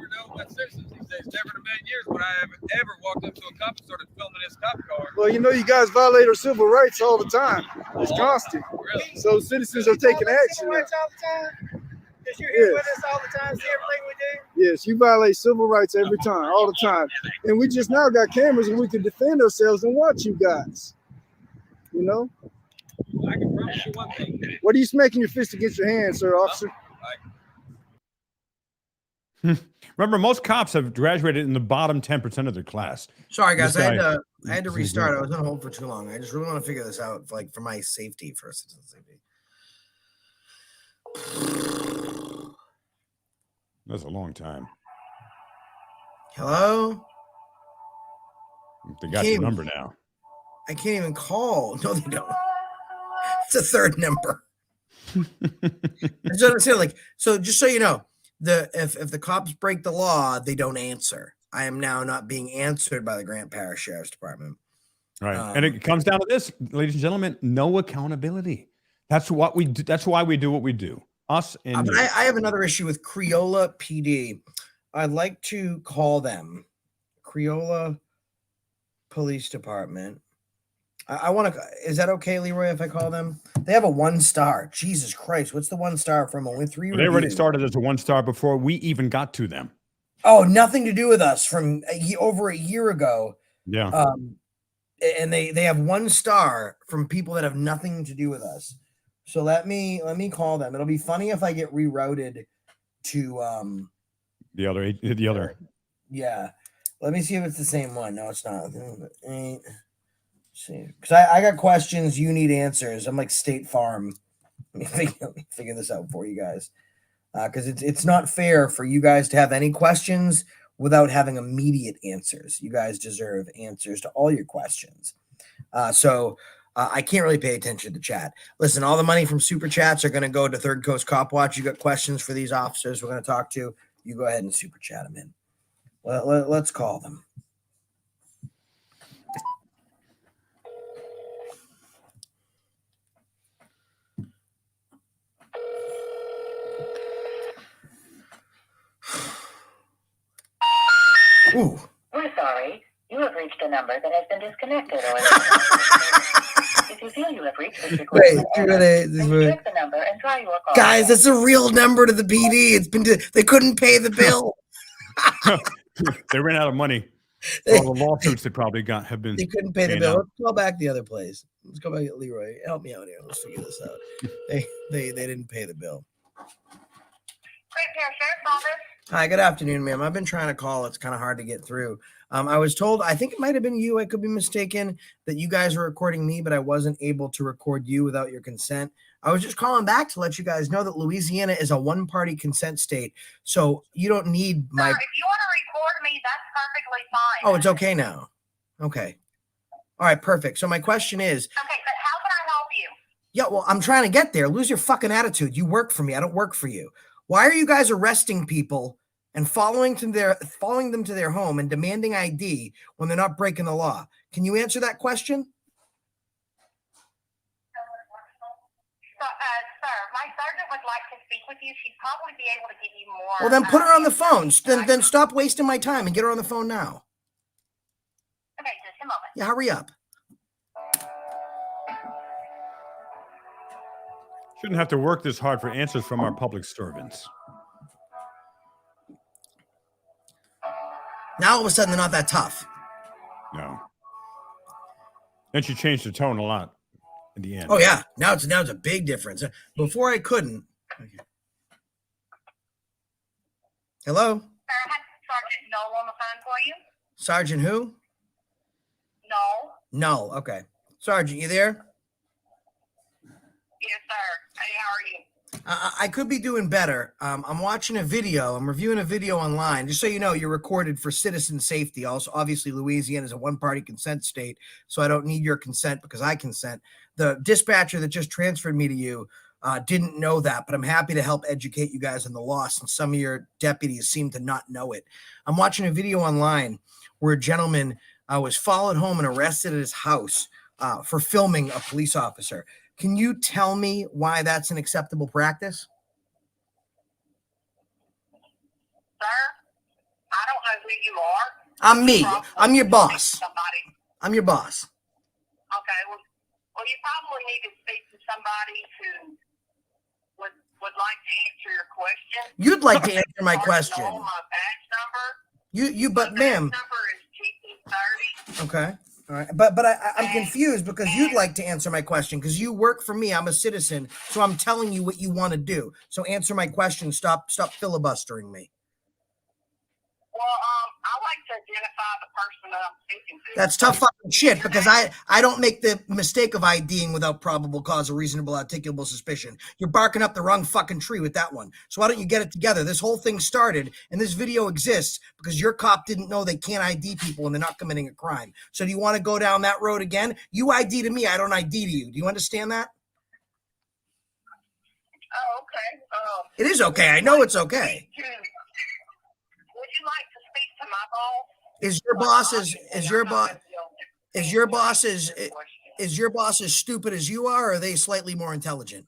know what citizens these days. Never in a million years would I have ever walked up to a cop and started filming his cop car.
Well, you know, you guys violate our civil rights all the time. It's constant.
Really?
So citizens are taking action
Civil
now.
rights all the time. Because you're here with us all the time, see everything we do.
Yes, you violate civil rights every time, all the time. And we just now got cameras and we can defend ourselves and watch you guys. You know?
I can promise you one thing.
What are you smacking your fist against your hand, sir, officer?
Remember, most cops have graduated in the bottom 10% of their class.
Sorry, guys.
This
I
guy-
had to restart. I was on hold for too long. I just really want to figure this out, like for my safety, for citizen safety.
That's a long time.
Hello?
They got your number now.
I can't even call. No, they don't. It's a third number. That's what I'm saying. Like, so just so you know, if the cops break the law, they don't answer. I am now not being answered by the Grant Parish Sheriff's Department.
Right. And it comes down to this, ladies and gentlemen, no accountability. That's what we do. That's why we do what we do. Us and
but I have another issue with Creola PD. I'd like to call them Creola Police Department. I want to. Is that okay, Leroy? If I call them, they have a 1 star. Jesus Christ, what's the 1 star from? Only 3.
They already started as a 1 star before we even got to them.
Oh, nothing to do with us from over a year ago.
Yeah.
And they have 1 star from people that have nothing to do with us. So let me call them. It'll be funny if I get rerouted to
the other.
Yeah. Let me see if it's the same one. No, it's not. See, because I got questions, you need answers. I'm like State Farm. Let me figure this out for you guys, because it's not fair for you guys to have any questions without having immediate answers. You guys deserve answers to all your questions. So I can't really pay attention to chat. Listen, all the money from super chats are going to go to Third Coast Cop Watch. You got questions for these officers we're going to talk to, you go ahead and super chat them in. Let's call them. Ooh.
We're sorry. You have reached a number that has been disconnected. Or if you feel you have reached this request, check the number and try your call.
Guys, that's a real number to the PD. It's been they couldn't pay the bill.
They ran out of money. All the lawsuits they probably have been.
They couldn't pay the bill.
Out.
Let's go back the other place. Let's go back to Leroy. Help me out here. Let's figure this out. They didn't pay the bill. Hi, good afternoon, ma'am. I've been trying to call. It's kind of hard to get through. I was told, I think it might have been you, I could be mistaken, that you guys were recording me, but I wasn't able to record you without your consent. I was just calling back to let you guys know that Louisiana is a one-party consent state, so you don't need my...
Sir, if you want to record me, that's perfectly fine.
Oh, it's okay now. Okay. All right, perfect. So my question is...
Okay, but how can I help you?
Yeah, well, I'm trying to get there. Lose your fucking attitude. You work for me. I don't work for you. Why are you guys arresting people and following them to their home and demanding ID when they're not breaking the law? Can you answer that question?
Sir, my sergeant would like to speak with you. She'd probably be able to give you more.
Well, then put her on the phone. Then stop wasting my time and get her on the phone now.
Okay, just a moment.
Yeah, hurry up.
Shouldn't have to work this hard for answers from our public servants.
Now all of a sudden they're not that tough.
No. Then she changed the tone a lot in the end.
Oh yeah, now it's a big difference. Before I couldn't. Okay. Hello?
Sir, I have Sergeant Noel on the phone for you.
Sergeant who?
No.
No. Okay. Sergeant, you there?
Yes, sir. Hey, how are you?
I could be doing better. I'm watching a video. I'm reviewing a video online. Just so you know, you're recorded for citizen safety. Also, obviously, Louisiana is a one-party consent state, so I don't need your consent because I consent. The dispatcher that just transferred me to you didn't know that, but I'm happy to help educate you guys on the law since some of your deputies seem to not know it. I'm watching a video online where a gentleman was followed home and arrested at his house for filming a police officer. Can you tell me why that's an acceptable practice?
Sir, I don't know who you are.
I'm me. I'm your boss. I'm your boss.
Okay, well, you probably need to speak to somebody who would like to answer your question.
You'd like to answer my question.
My badge number.
But ma'am.
Number is GP30.
Okay. All right. But I'm confused because you'd like to answer my question because you work for me. I'm a citizen. So I'm telling you what you want to do. So answer my question. Stop filibustering me.
Well, I like to identify the person that I'm speaking to.
That's tough fucking shit because I don't make the mistake of IDing without probable cause or reasonable articulable suspicion. You're barking up the wrong fucking tree with that one. So why don't you get it together? This whole thing started and this video exists because your cop didn't know they can't ID people when they're not committing a crime. So do you want to go down that road again? You ID to me, I don't ID to you. Do you understand that?
Oh, okay.
It is okay. I know it's okay.
Would you like to speak to my boss?
Is your boss as stupid as you are, or are they slightly more intelligent?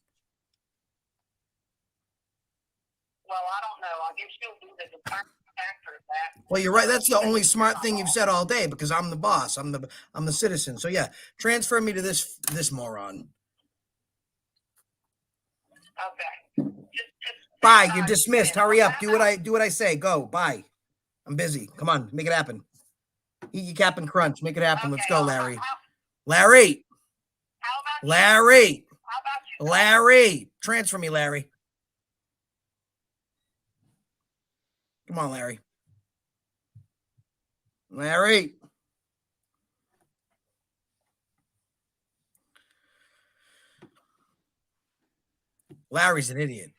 Well, I don't know. I guess you'll do the determined factor of that.
Well, you're right. That's the only smart thing you've said all day because I'm the boss. I'm the citizen. So yeah, transfer me to this moron.
Okay.
Bye. You're dismissed. Hurry up. Do what I say. Go. Bye. I'm busy. Come on, make it happen. Eat your cap and crunch. Make it happen. Let's go, Larry. Larry. Larry. Transfer me, Larry. Come on, Larry. Larry. Larry's an idiot.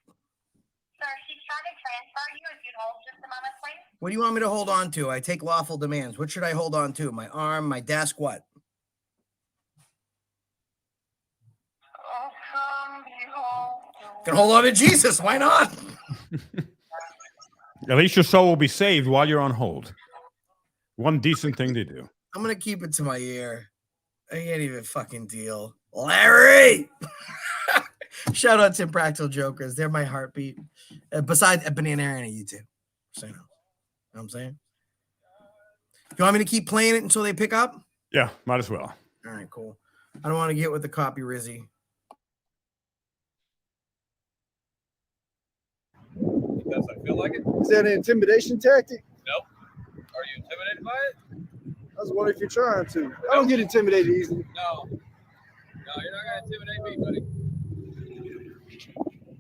Sir, she's trying to transfer you. If you'd hold just a moment, please.
What do you want me to hold on to? I take lawful demands. What should I hold on to? My arm, my desk, what? Can hold on to Jesus. Why not?
At least your soul will be saved while you're on hold. One decent thing to do.
I'm going to keep it to my ear. I can't even fucking deal. Larry! Shout out to Impractical Jokers. They're my heartbeat. Besides Banana Aaron and you two. So you know what I'm saying? You want me to keep playing it until they pick up?
Yeah, might as well.
All right, cool. I don't want to get with the copy Rizzy.
Does I feel like it?
Is that an intimidation tactic?
Nope. Are you intimidated by it?
I was wondering if you're trying to. I don't get intimidated easily.
No, you're not gonna intimidate me, buddy.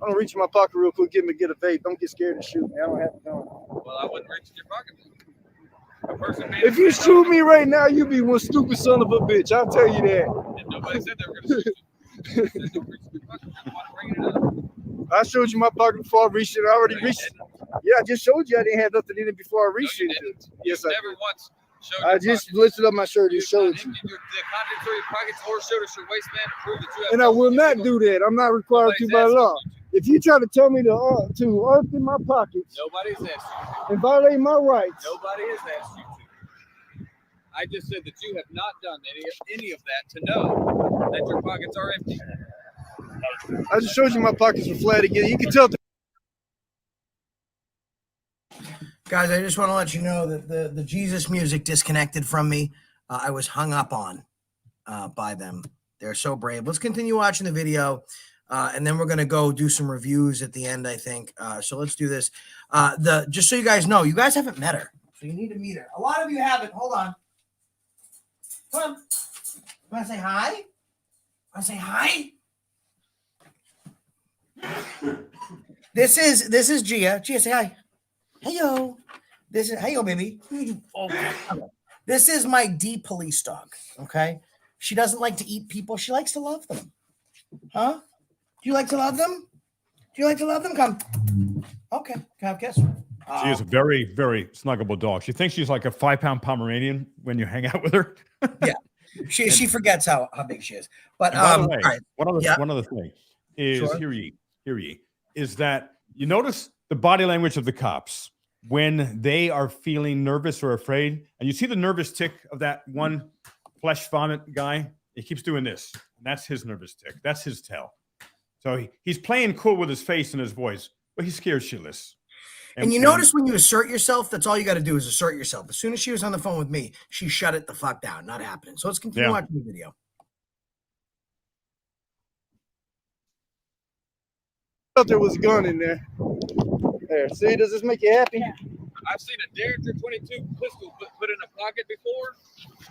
I'm gonna reach in my pocket real quick, get a vape. Don't get scared and shoot me. I don't have a gun.
Well, I wouldn't reach in your pocket.
If you shoot me right now, you be one stupid son of a bitch. I'll tell you that.
And nobody said they were gonna shoot you. They said don't reach in your pocket. Just want to bring it up.
I showed you my pocket before I reached it. I already reached it. Yeah, I just showed you I didn't have nothing in it before I reached it. Yes, I
never
did.
once showed
I
your
just
pockets.
lifted up my shirt and showed you.
Emptied the contents of your pockets or showed us your waistband to prove that you have.
And I will not do that. I'm not required to by law. If you try to tell me to empty my pockets
Nobody's asked you.
and violate my rights,
Nobody has asked you to. I just said that you have not done any of that to know that your pockets are empty.
I just showed you my pockets were flat again. You can tell.
Guys, I just want to let you know that the Jesus music disconnected from me. I was hung up on by them. They're so brave. Let's continue watching the video, and then we're going to go do some reviews at the end, I think. So let's do this. Just so you guys know, you guys haven't met her, so you need to meet her. A lot of you haven't. Hold on. Come on. You want to say hi? Want to say hi? This is Gia. Gia, say hi. Heyo. This is heyo, baby. This is my D police dog. Okay. She doesn't like to eat people. She likes to love them. Huh? Do you like to love them? Do you like to love them? Come. Okay. Can I have a kiss?
She is a very, very snuggable dog. She thinks she's like a 5-pound Pomeranian when you hang out with her.
Yeah. She forgets how big she is. But
by the way,
all right.
one other thing is
Sure.
hear ye, is that you notice the body language of the cops when they are feeling nervous or afraid, and you see the nervous tick of that one flesh vomit guy. He keeps doing this. And that's his nervous tick. That's his tell. So he's playing cool with his face and his voice, but he's scared shitless.
And you notice when you assert yourself, that's all you got to do is assert yourself. As soon as she was on the phone with me, she shut it the fuck down. Not happening. So let's continue watching the video.
I thought there was a gun in there. There. See, does this make you happy?
Yeah.
I've seen a Derringer 22 pistol put in a pocket before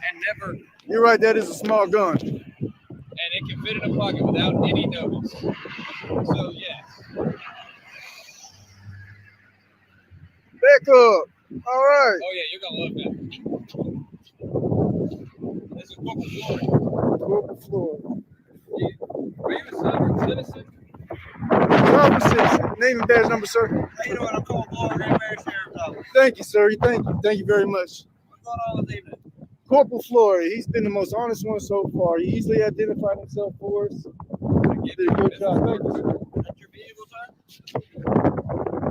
and never.
You're right. That is a small gun.
And it can fit in a pocket without any notice. So, yes.
Back up. All right.
Oh, yeah, you're going to love that. This is Corporal Floyd.
Corporal Floyd.
Are you a sovereign citizen?
Sovereign citizen. Name and badge number, sir.
How you doing? I'm Cole Blower, Green Bay Sheriff's Office.
Thank you, sir. Thank you. Thank you very much.
What's going on this evening?
Corporal Floyd, he's been the most honest one so far. He easily identified himself for us. He did a good job. Thank you, sir.
That's your vehicle, sir?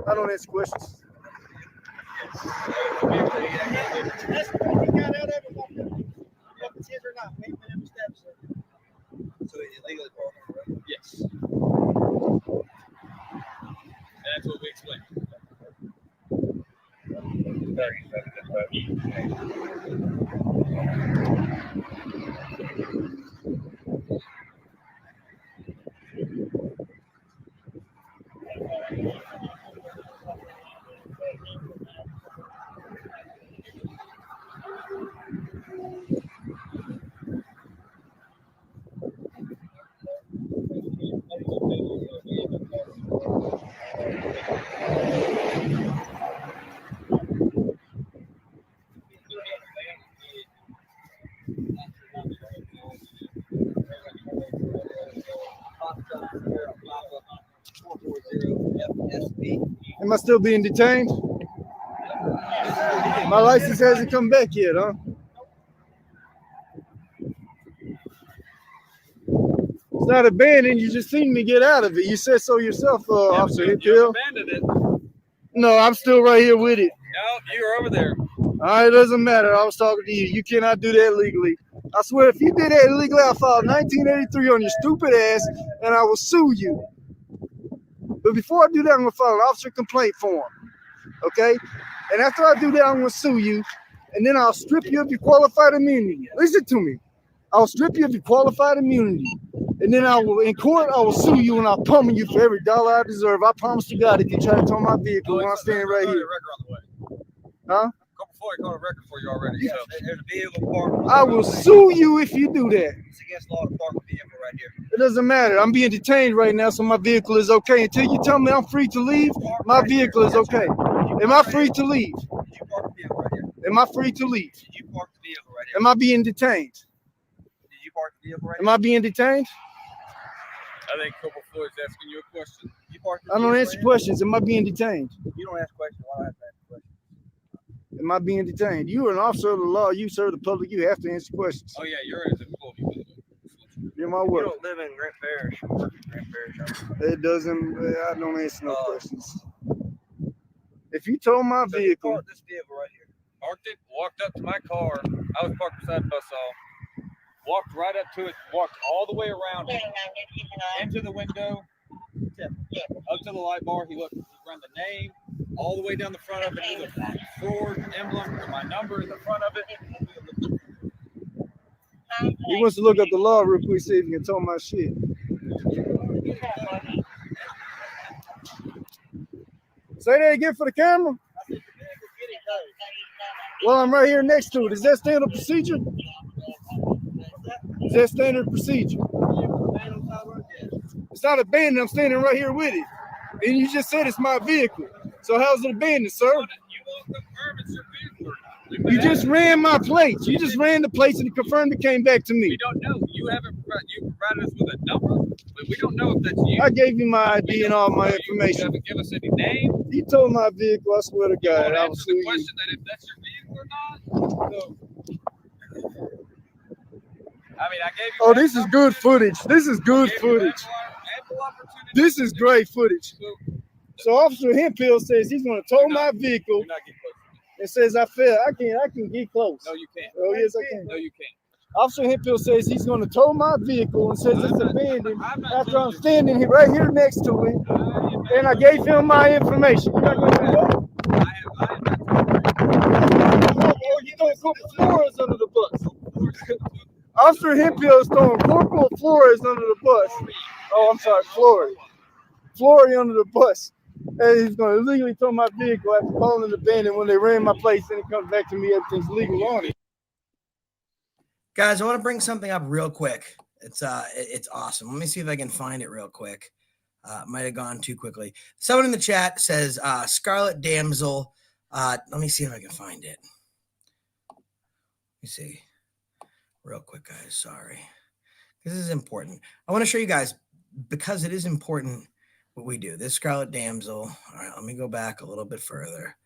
I don't answer questions.
That's what he got out of it. I don't know if it's his or not. Maybe never steps, sir. So it's illegally parked, right?
Yes. And that's what we explained.
Am I still being detained? My license hasn't come back yet, huh? It's not abandoned. You just seen me get out of it. You said so yourself, Officer Hickhill.
Abandoned it.
No, I'm still right here with it.
No, you're over there.
All right, it doesn't matter. I was talking to you. You cannot do that legally. I swear, if you did that illegally, I'll file 1983 on your stupid ass, and I will sue you. But before I do that, I'm going to file an officer complaint form, okay? And after I do that, I'm going to sue you, and then I'll strip you of your qualified immunity. Listen to me. I'll strip you of your qualified immunity, and then I will, in court, I will sue you, and I'll pummel you for every dollar I deserve. I promise to God if you try to tow my vehicle when I'm standing right here. Huh?
Corporal I got a record for you already. So there's a vehicle parked.
I will sue you if you do that.
It's against law to park a vehicle right here.
It doesn't matter. I'm being detained right now, so my vehicle is okay. Until you tell me I'm free to leave, my vehicle is okay. Am I free to leave?
Did you park the vehicle right here?
Am I free to leave?
Did you park the vehicle right here?
Am I being detained?
Did you park the vehicle right
Am I being detained?
I think Corporal Floyd's asking you a question. You parked the
I don't
vehicle
answer
right
questions. Am I being detained?
here? You don't ask questions. Why do I have to ask questions?
Am I being detained? You are an officer of the law. You serve the public. You have to answer questions.
Oh yeah, you're an employee.
You're my
You
word.
don't live in Grant Parish. You work in Grant Parish.
It doesn't. I don't answer no questions. If you told my
So you
vehicle,
parked this vehicle right here. Parked it, walked up to my car. I was parked beside the bus stop. Walked right up to it, walked all the way around it, into the window, up to the light bar. He ran the name, all the way down the front of it. There's a Ford emblem with my number in the front of it.
he wants to look up the law real quick, see if he can tell my shit. Say that again for the camera. Well, I'm right here next to it. Is that standard procedure? Is that standard procedure? It's not abandoned. I'm standing right here with it. And you just said it's my vehicle. So how's it abandoned, sir?
You won't confirm it's your vehicle or not.
You just ran my plates. You just ran the plates and it confirmed it came back to
We
me.
don't know. You provided us with a number, but we don't know if that's you.
I gave you my ID and all my
You
information.
haven't given us any name.
You told my vehicle, I swear to
You
God,
won't
I will
answer
sue
the
you.
question that if that's your vehicle or not. So, I mean, I gave you.
Oh, this is good footage. This is good
gave you
footage.
ample opportunity
This is great footage. So Officer Hemphill says he's going to tow my vehicle
You're not getting close.
and says I failed. I can get close.
No, you can't.
Oh, yes, I can.
No, you can't.
Officer Hemphill says he's going to tow my vehicle and says it's
I'm not-
abandoned
I'm not
after
telling
I'm
you.
standing here right here next to it. And I gave him my information. You're not going to do that?
I am not.
Oh, you throwing Corporal Flores under the bus. Officer Hemphill is throwing Corporal Flores under the bus. Oh, I'm sorry, Flory. Flory under the bus. And he's going to illegally tow my vehicle after calling it abandoned when they ran my place and it comes back to me, everything's legal on it.
Guys, I want to bring something up real quick. It's awesome. Let me see if I can find it real quick. Might have gone too quickly. Someone in the chat says Scarlet Damsel. Let me see if I can find it. Let me see. Real quick, guys. Sorry. This is important. I want to show you guys because it is important what we do. This Scarlet Damsel. All right, let me go back a little bit further.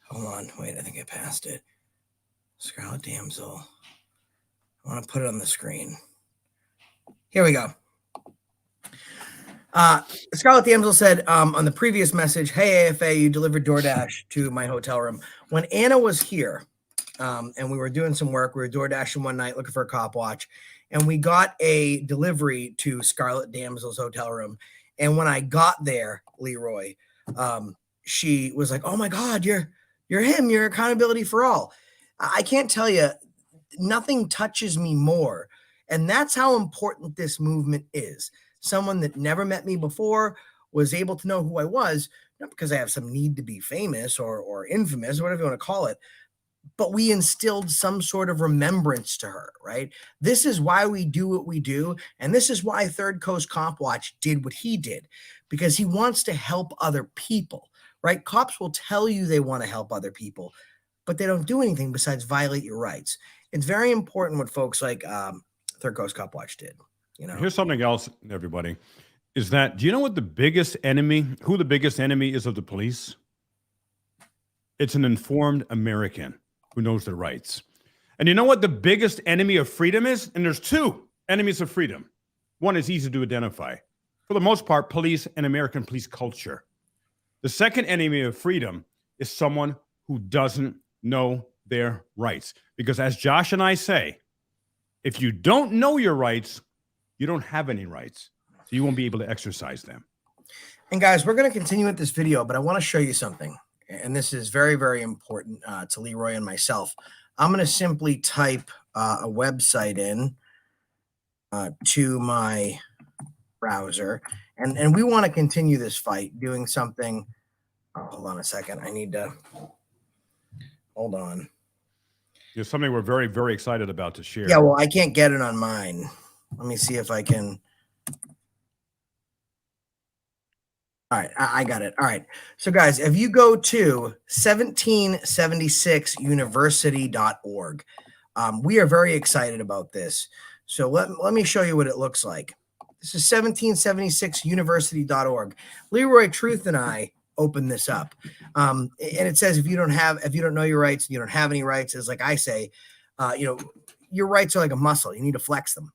Hold on. Wait, I think I passed it. Scarlet Damsel. I want to put it on the screen. Here we go. Scarlet Damsel said on the previous message, "Hey AFA, you delivered DoorDash to my hotel room." When Anna was here and we were doing some work, we were DoorDashing one night looking for a cop watch, and we got a delivery to Scarlet Damsel's hotel room. And when I got there, Leroy, she was like, "Oh my God, you're him. You're accountability for all." I can't tell you, nothing touches me more. And that's how important this movement is. Someone that never met me before was able to know who I was, not because I have some need to be famous or infamous, or whatever you want to call it, but we instilled some sort of remembrance to her, right? This is why we do what we do. And this is why Third Coast Cop Watch did what he did, because he wants to help other people, right? Cops will tell you they want to help other people, but they don't do anything besides violate your rights. It's very important what folks like Third Coast Cop Watch did. You know,
here's something else, everybody, is that, do you know what the biggest enemy, who the biggest enemy is of the police? It's an informed American who knows their rights. And you know what the biggest enemy of freedom is? And there's two enemies of freedom. One is easy to identify. For the most part, police and American police culture. The second enemy of freedom is someone who doesn't know their rights. Because as Josh and I say, if you don't know your rights, you don't have any rights. So you won't be able to exercise them.
And guys, we're going to continue with this video, but I want to show you something. And this is very, very important to Leroy and myself. I'm going to simply type a website in to my browser. And we want to continue this fight doing something. Hold on a second. I need to Hold on.
There's something we're very, very excited about to share.
Yeah, well, I can't get it on mine. Let me see if I can. All right, I got it. All right. So, guys, if you go to 1776university.org, we are very excited about this. So let me show you what it looks like. This is 1776university.org. Leroy Truth and I opened this up. And it says if you don't know your rights, you don't have any rights, it's like I say, your rights are like a muscle. You need to flex them.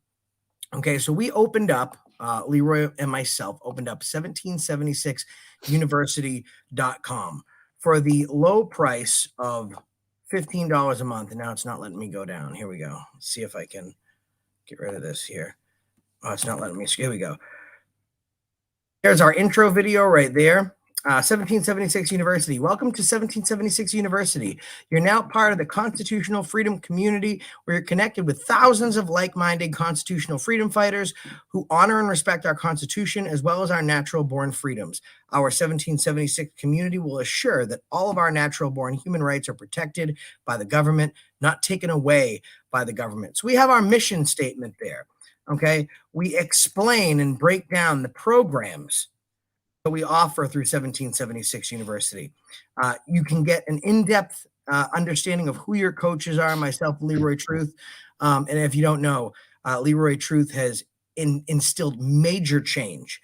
Okay, so we opened up, Leroy and myself opened up 1776university.com for the low price of $15 a month. And now it's not letting me go down. Here we go. Let's see if I can get rid of this here. Oh, it's not letting me. Here we go. There's our intro video right there. 1776 University. Welcome to 1776 University. You're now part of the constitutional freedom community where you're connected with thousands of like-minded constitutional freedom fighters who honor and respect our Constitution as well as our natural-born freedoms. Our 1776 community will assure that all of our natural-born human rights are protected by the government, not taken away by the government. So we have our mission statement there. Okay, we explain and break down the programs that we offer through 1776 University. You can get an in-depth understanding of who your coaches are, myself, Leroy Truth. And if you don't know, Leroy Truth has instilled major change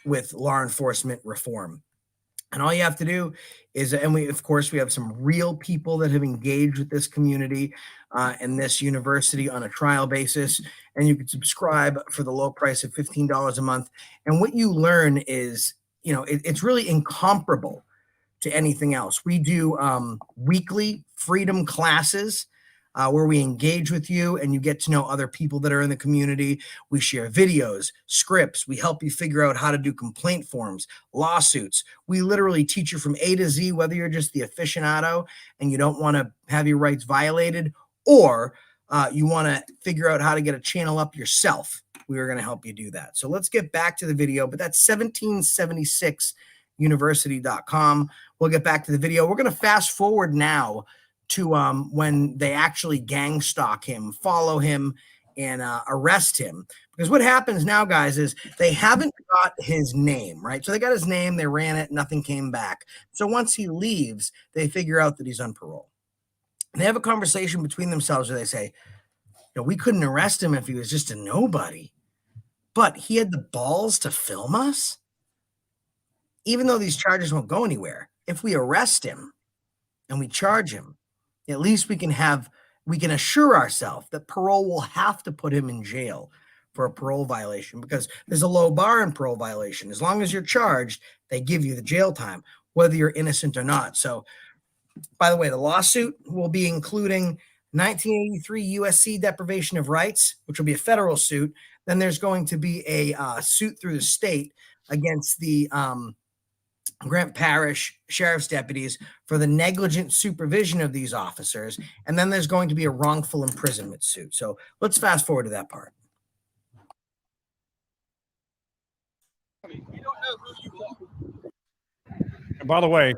with law enforcement reform. And all you have to do is, and we have some real people that have engaged with this community and this university on a trial basis. And you can subscribe for the low price of $15 a month. And what you learn is, it's really incomparable to anything else. We do weekly freedom classes where we engage with you and you get to know other people that are in the community. We share videos, scripts. We help you figure out how to do complaint forms, lawsuits. We literally teach you from A to Z, whether you're just the aficionado and you don't want to have your rights violated, or you want to figure out how to get a channel up yourself. We are going to help you do that. So let's get back to the video, but that's 1776university.com. We'll get back to the video. We're going to fast forward now to when they actually gang stalk him, follow him, and arrest him. Because what happens now, guys, is they haven't got his name, right? So they got his name, they ran it, nothing came back. So once he leaves, they figure out that he's on parole. And they have a conversation between themselves where they say, we couldn't arrest him if he was just a nobody. But he had the balls to film us? Even though these charges won't go anywhere, if we arrest him and we charge him, at least we can assure ourselves that parole will have to put him in jail for a parole violation, because there's a low bar in parole violation. As long as you're charged, they give you the jail time, whether you're innocent or not. So, by the way, the lawsuit will be including 1983 USC deprivation of rights, which will be a federal suit. Then there's going to be a suit through the state against the Grant Parish sheriff's deputies for the negligent supervision of these officers. And then there's going to be a wrongful imprisonment suit. So let's fast forward to that part.
You don't know who you are.
And by the way,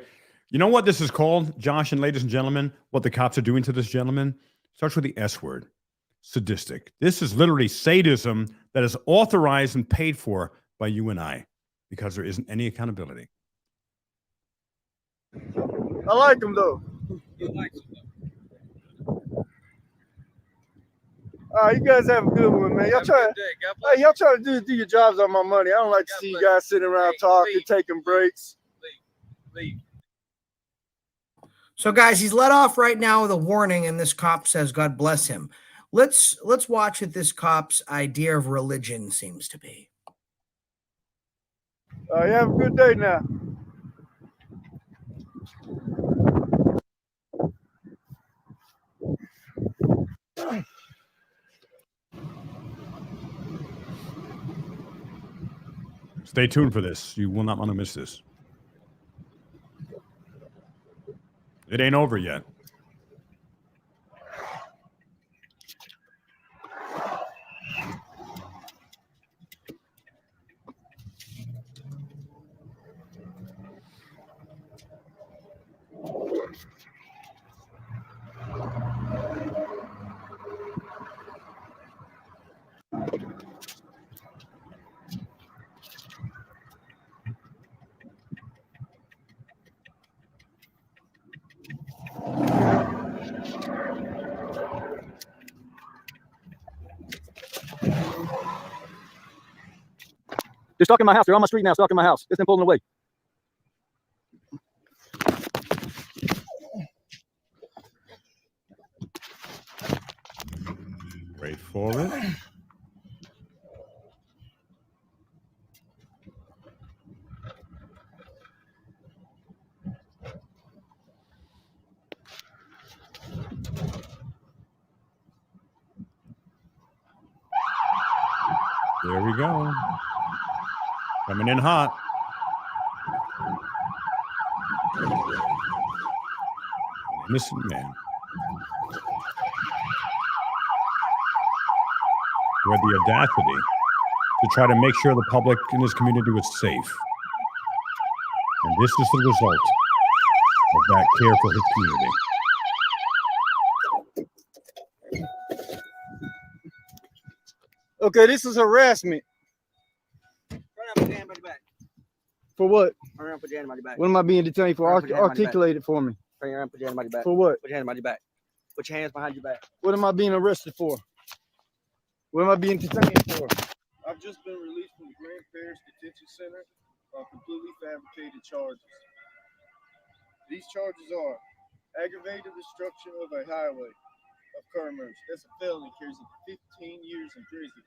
you know what this is called, Josh and ladies and gentlemen, what the cops are doing to this gentleman? Starts with the S word, sadistic. This is literally sadism that is authorized and paid for by you and I, because there isn't any accountability.
I like him though.
You like them.
All right, you guys have a good one, man. Y'all try to do your jobs on my money. I don't like to see you guys sitting around talking, taking breaks.
Leave.
So, guys, he's let off right now with a warning, and this cop says, "God bless him." Let's watch what this cop's idea of religion seems to be.
You have a good day now.
Stay tuned for this. You will not want to miss this. It ain't over yet.
They're stuck in my house. They're on my street now, stuck in my house. It's them pulling away.
Wait for it. There we go. Coming in hot. Listen, man. Who had the audacity to try to make sure the public in this community was safe. And this is the result of that care for his community.
Okay, this is harassment. For what? What am I being detained for? Articulate it for me.
Turn your hand, put your hands behind your back.
For what?
Put your hands behind your back. Put your hands behind your back.
What am I being arrested for? What am I being detained for? I've just been released from the Grand Parish Detention Center on completely fabricated charges. These charges are aggravated destruction of a highway of commerce. That's a felony, carries up to 15 years in prison,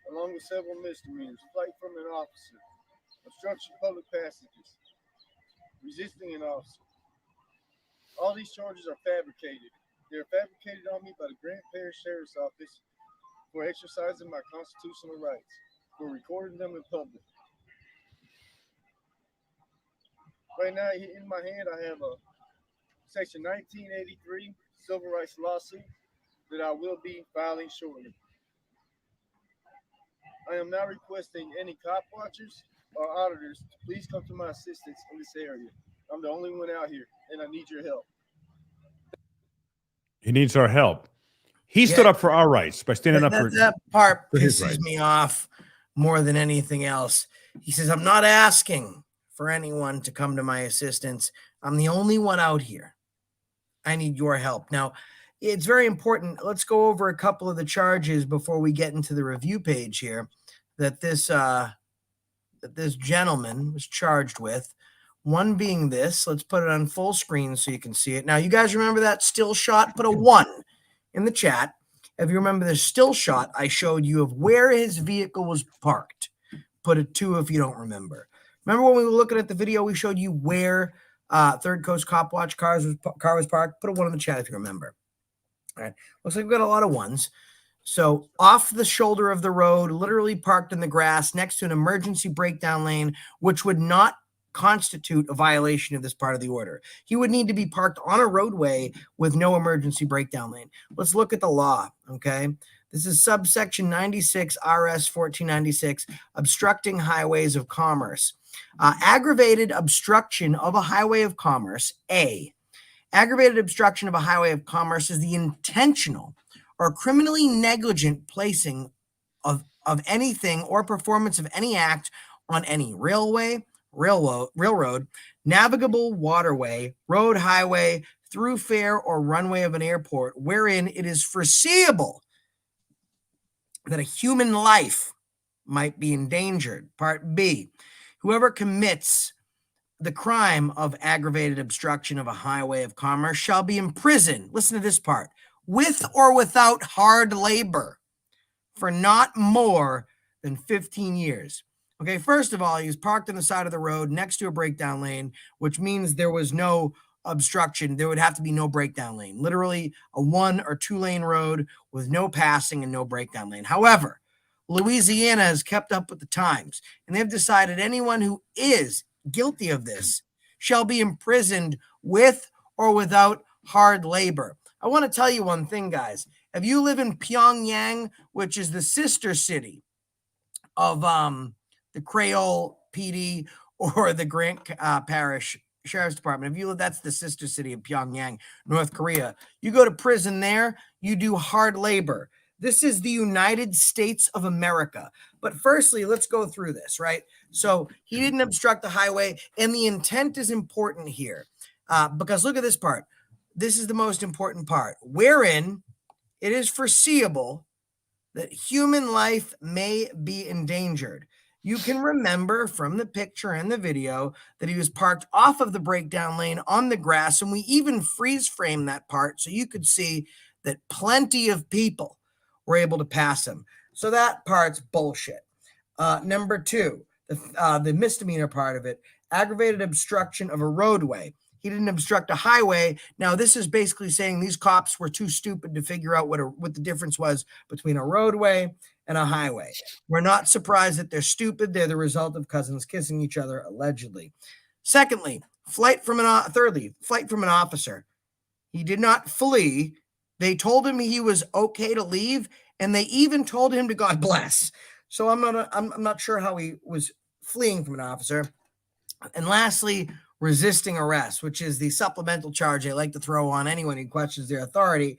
along with several misdemeanors: flight from an officer, obstruction of public passages, resisting an officer. All these charges are fabricated. They are fabricated on me by the Grant Parish Sheriff's Office for exercising my constitutional rights, for recording them in public. Right now, in my hand, I have a Section 1983 civil rights lawsuit that I will be filing shortly. I am now requesting any cop watchers or auditors to please come to my assistance in this area. I'm the only one out here, and I need your help.
He needs our help. He stood up for our rights by standing up for
that part
for his
pisses
rights.
me off more than anything else. He says, I'm not asking for anyone to come to my assistance. I'm the only one out here. I need your help. Now, it's very important. Let's go over a couple of the charges before we get into the review page here that this gentleman was charged with. One being this. Let's put it on full screen so you can see it. Now, you guys remember that still shot? Put a 1 in the chat. If you remember the still shot I showed you of where his vehicle was parked. Put a 2 if you don't remember. Remember when we were looking at the video, we showed you where Third Coast Cop Watch car was parked? Put a 1 in the chat if you remember. All right. Looks like we've got a lot of 1s. So off the shoulder of the road, literally parked in the grass next to an emergency breakdown lane, which would not constitute a violation of this part of the order. He would need to be parked on a roadway with no emergency breakdown lane. Let's look at the law, okay? This is subsection 96 RS 1496, obstructing highways of commerce. Aggravated obstruction of a highway of commerce, A. Aggravated obstruction of a highway of commerce is the intentional or criminally negligent placing of anything or performance of any act on any railway, railroad, navigable waterway, road, highway, thoroughfare, or runway of an airport, wherein it is foreseeable that a human life might be endangered. Part B, whoever commits the crime of aggravated obstruction of a highway of commerce shall be imprisoned, listen to this part, with or without hard labor for not more than 15 years. Okay, first of all, he was parked on the side of the road next to a breakdown lane, which means there was no obstruction. There would have to be no breakdown lane, literally a 1 or 2 lane road with no passing and no breakdown lane. However, Louisiana has kept up with the times, and they've decided anyone who is guilty of this shall be imprisoned with or without hard labor. I want to tell you one thing, guys. If you live in Pyongyang, which is the sister city of the Creole PD or the Grant Parish Sheriff's Department, if you live, that's the sister city of Pyongyang, North Korea. You go to prison there, you do hard labor. This is the United States of America. But firstly, let's go through this, right? So he didn't obstruct the highway, and the intent is important here because look at this part. This is the most important part, wherein it is foreseeable that human life may be endangered. You can remember from the picture and the video that he was parked off of the breakdown lane on the grass, and we even freeze framed that part so you could see that plenty of people were able to pass him. So that part's bullshit. Number two, the misdemeanor part of it, aggravated obstruction of a roadway. He didn't obstruct a highway. Now, this is basically saying these cops were too stupid to figure out what the difference was between a roadway and a highway. We're not surprised that they're stupid. They're the result of cousins kissing each other, allegedly. Secondly, flight from an officer. He did not flee. They told him he was okay to leave, and they even told him to God bless. So I'm not sure how he was fleeing from an officer. And lastly, resisting arrest, which is the supplemental charge they like to throw on anyone who questions their authority.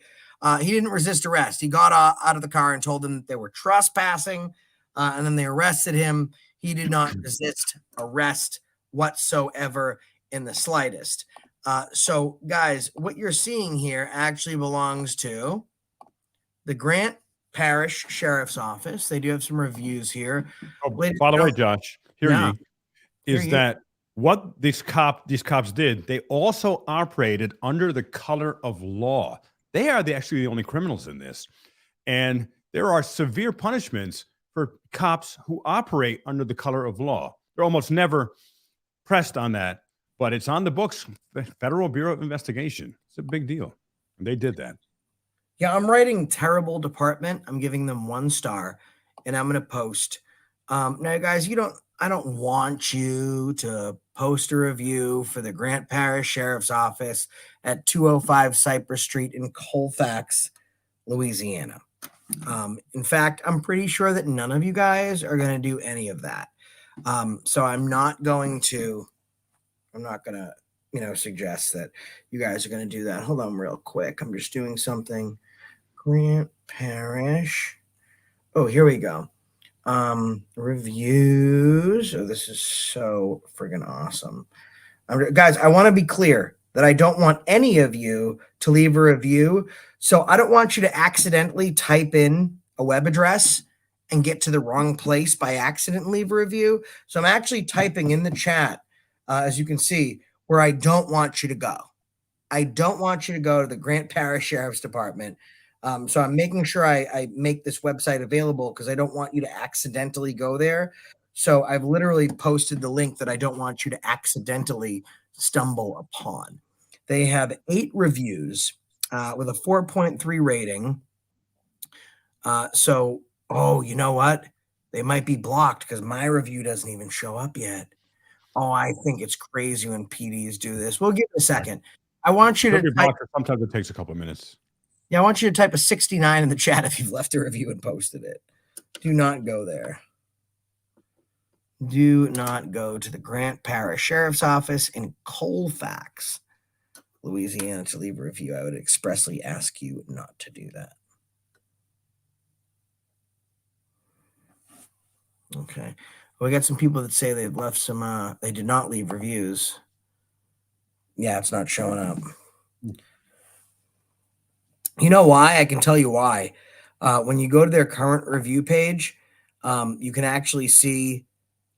He didn't resist arrest. He got out of the car and told them that they were trespassing, and then they arrested him. He did not resist arrest whatsoever in the slightest. So, guys, what you're seeing here actually belongs to the Grant Parish Sheriff's Office. They do have some reviews here.
Oh, by the way, Josh, that what these cops did, they also operated under the color of law. They are actually the only criminals in this. And there are severe punishments for cops who operate under the color of law. They're almost never pressed on that, but it's on the books, the Federal Bureau of Investigation. It's a big deal. And they did that.
Yeah, I'm writing terrible department. I'm giving them 1 star, and I'm going to post. Now, guys, I don't want you to post a review for the Grant Parish Sheriff's Office at 205 Cypress Street in Colfax, Louisiana. In fact, I'm pretty sure that none of you guys are going to do any of that. So I'm not going to, suggest that you guys are going to do that. Hold on real quick. I'm just doing something. Grant Parish. Oh, here we go. Reviews. Oh, this is so friggin' awesome. Guys, I want to be clear that I don't want any of you to leave a review. So I don't want you to accidentally type in a web address and get to the wrong place by accident and leave a review. So I'm actually typing in the chat, as you can see, where I don't want you to go. I don't want you to go to the Grant Parish Sheriff's Department. So I'm making sure I make this website available because I don't want you to accidentally go there. So I've literally posted the link that I don't want you to accidentally stumble upon. They have 8 reviews with a 4.3 rating. Oh, you know what? They might be blocked because my review doesn't even show up yet. Oh, I think it's crazy when PDs do this. We'll give it a second. I want you to type,
sometimes it takes a couple of minutes.
Yeah, I want you to type a 69 in the chat if you've left a review and posted it. Do not go there. Do not go to the Grant Parish Sheriff's Office in Colfax, Louisiana to leave a review. I would expressly ask you not to do that. Okay. Well, we got some people that say they've left some, they did not leave reviews. Yeah, it's not showing up. You know why? I can tell you why. When you go to their current review page, you can actually see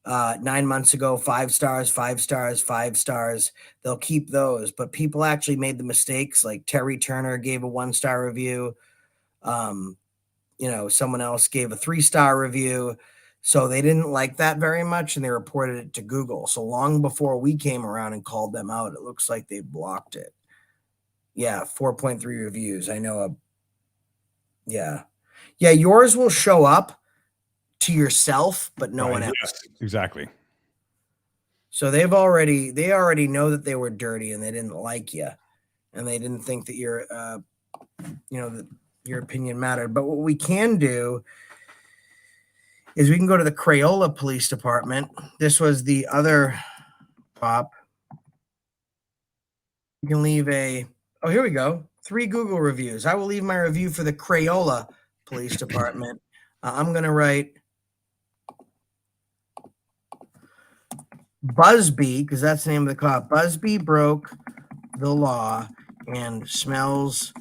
9 months ago, 5 stars, 5 stars, 5 stars. They'll keep those, but people actually made the mistakes. Like Terry Turner gave a 1-star review. Someone else gave a 3-star review. So they didn't like that very much, and they reported it to Google. So long before we came around and called them out, it looks like they blocked it. Yeah, 4.3 reviews. I know. Yeah, yours will show up to yourself, but no one else.
Yes, exactly.
So they already know that they were dirty and they didn't like you, and they didn't think that that your opinion mattered. But what we can do is we can go to the Crayola Police Department. This was the other cop. You can leave oh, here we go. 3 Google reviews. I will leave my review for the Crayola Police Department. I'm going to write Busby, because that's the name of the cop. Busby broke the law and smells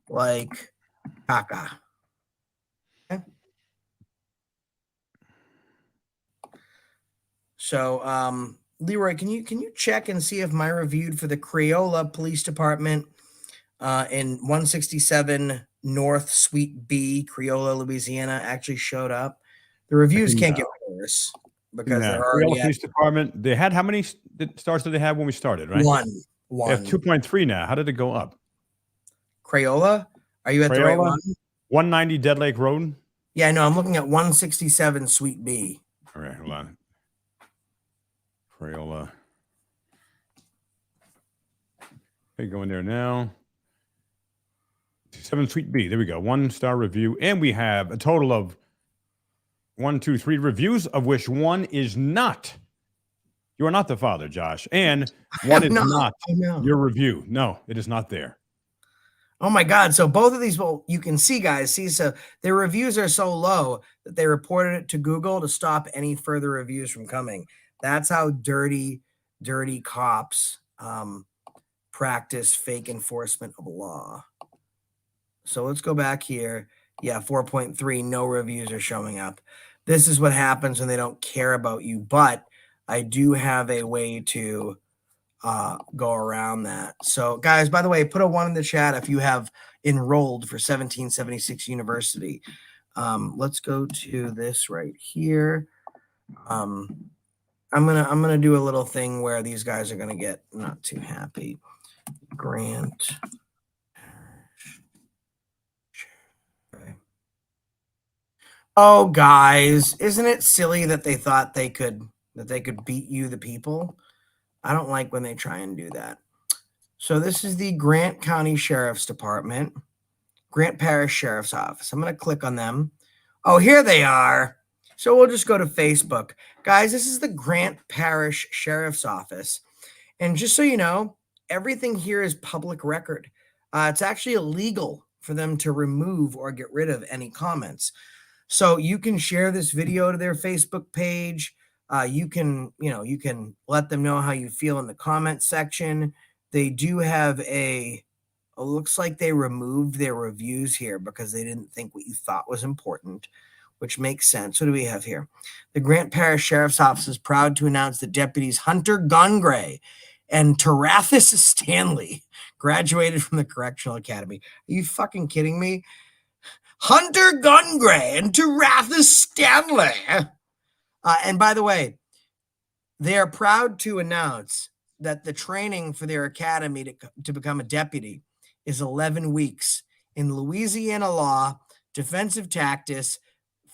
like caca. Okay. So, Leroy, can you check and see if my reviewed for the Crayola Police Department in 167 North Suite B, Crayola, Louisiana, actually showed up? The reviews can't get worse because they're already
Crayola Police Department. They had how many stars did they have when we started? Right,
one.
They have 2.3 now. How did it go up?
Crayola, are you at the right one?
190 Dead Lake Road.
Yeah, no, I'm looking at 167 Suite B.
All right, hold on. Crayola. Okay, go in there now. 7 Suite B. There we go. 1-star review. And we have a total of 1, 2, 3 reviews, of which one is not. You are not the father, Josh. And one is not your review. No, it is not there.
Oh my God. So both of these, well, you can see, guys, so their reviews are so low that they reported it to Google to stop any further reviews from coming. That's how dirty cops practice fake enforcement of law. So let's go back here. Yeah, 4.3, no reviews are showing up. This is what happens when they don't care about you. But I do have a way to go around that. So, guys, by the way, put a 1 in the chat if you have enrolled for 1776 University. Let's go to this right here. I'm gonna do a little thing where these guys are gonna get not too happy. Grant. Okay. Oh, guys, isn't it silly that they thought they could beat you, the people? I don't like when they try and do that. So this is the Grant County Sheriff's Department, Grant Parish Sheriff's Office. I'm going to click on them. Oh, here they are. So we'll just go to Facebook. Guys, this is the Grant Parish Sheriff's Office. And just so you know, everything here is public record. It's actually illegal for them to remove or get rid of any comments. So you can share this video to their Facebook page. You can let them know how you feel in the comment section. They do have it looks like they removed their reviews here because they didn't think what you thought was important, which makes sense. What do we have here? The Grant Parish Sheriff's Office is proud to announce that deputies Hunter Gungray and Tarathis Stanley graduated from the Correctional Academy. Are you fucking kidding me? Hunter Gungray and Tarathis Stanley. And by the way, they are proud to announce that the training for their academy to become a deputy is 11 weeks in Louisiana law, defensive tactics,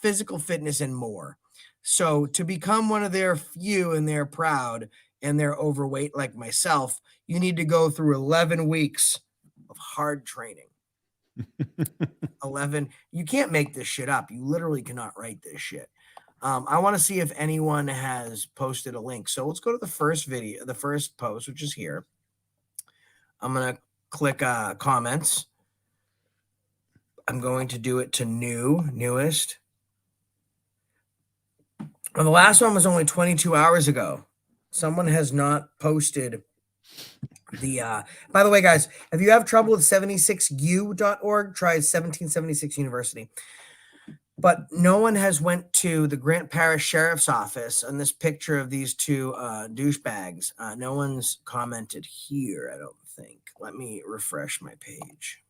physical fitness, and more. So to become one of their few, and they're proud and they're overweight like myself, you need to go through 11 weeks of hard training. 11. You can't make this shit up. You literally cannot write this shit. I want to see if anyone has posted a link. So let's go to the first post, which is here. I'm going to click comments. I'm going to do it to newest. Well, the last one was only 22 hours ago. Someone has not posted the by the way, guys, if you have trouble with 76u.org, try 1776 University. But no one has went to the Grant Parish Sheriff's Office on this picture of these two douchebags. No one's commented here, I don't think. Let me refresh my page.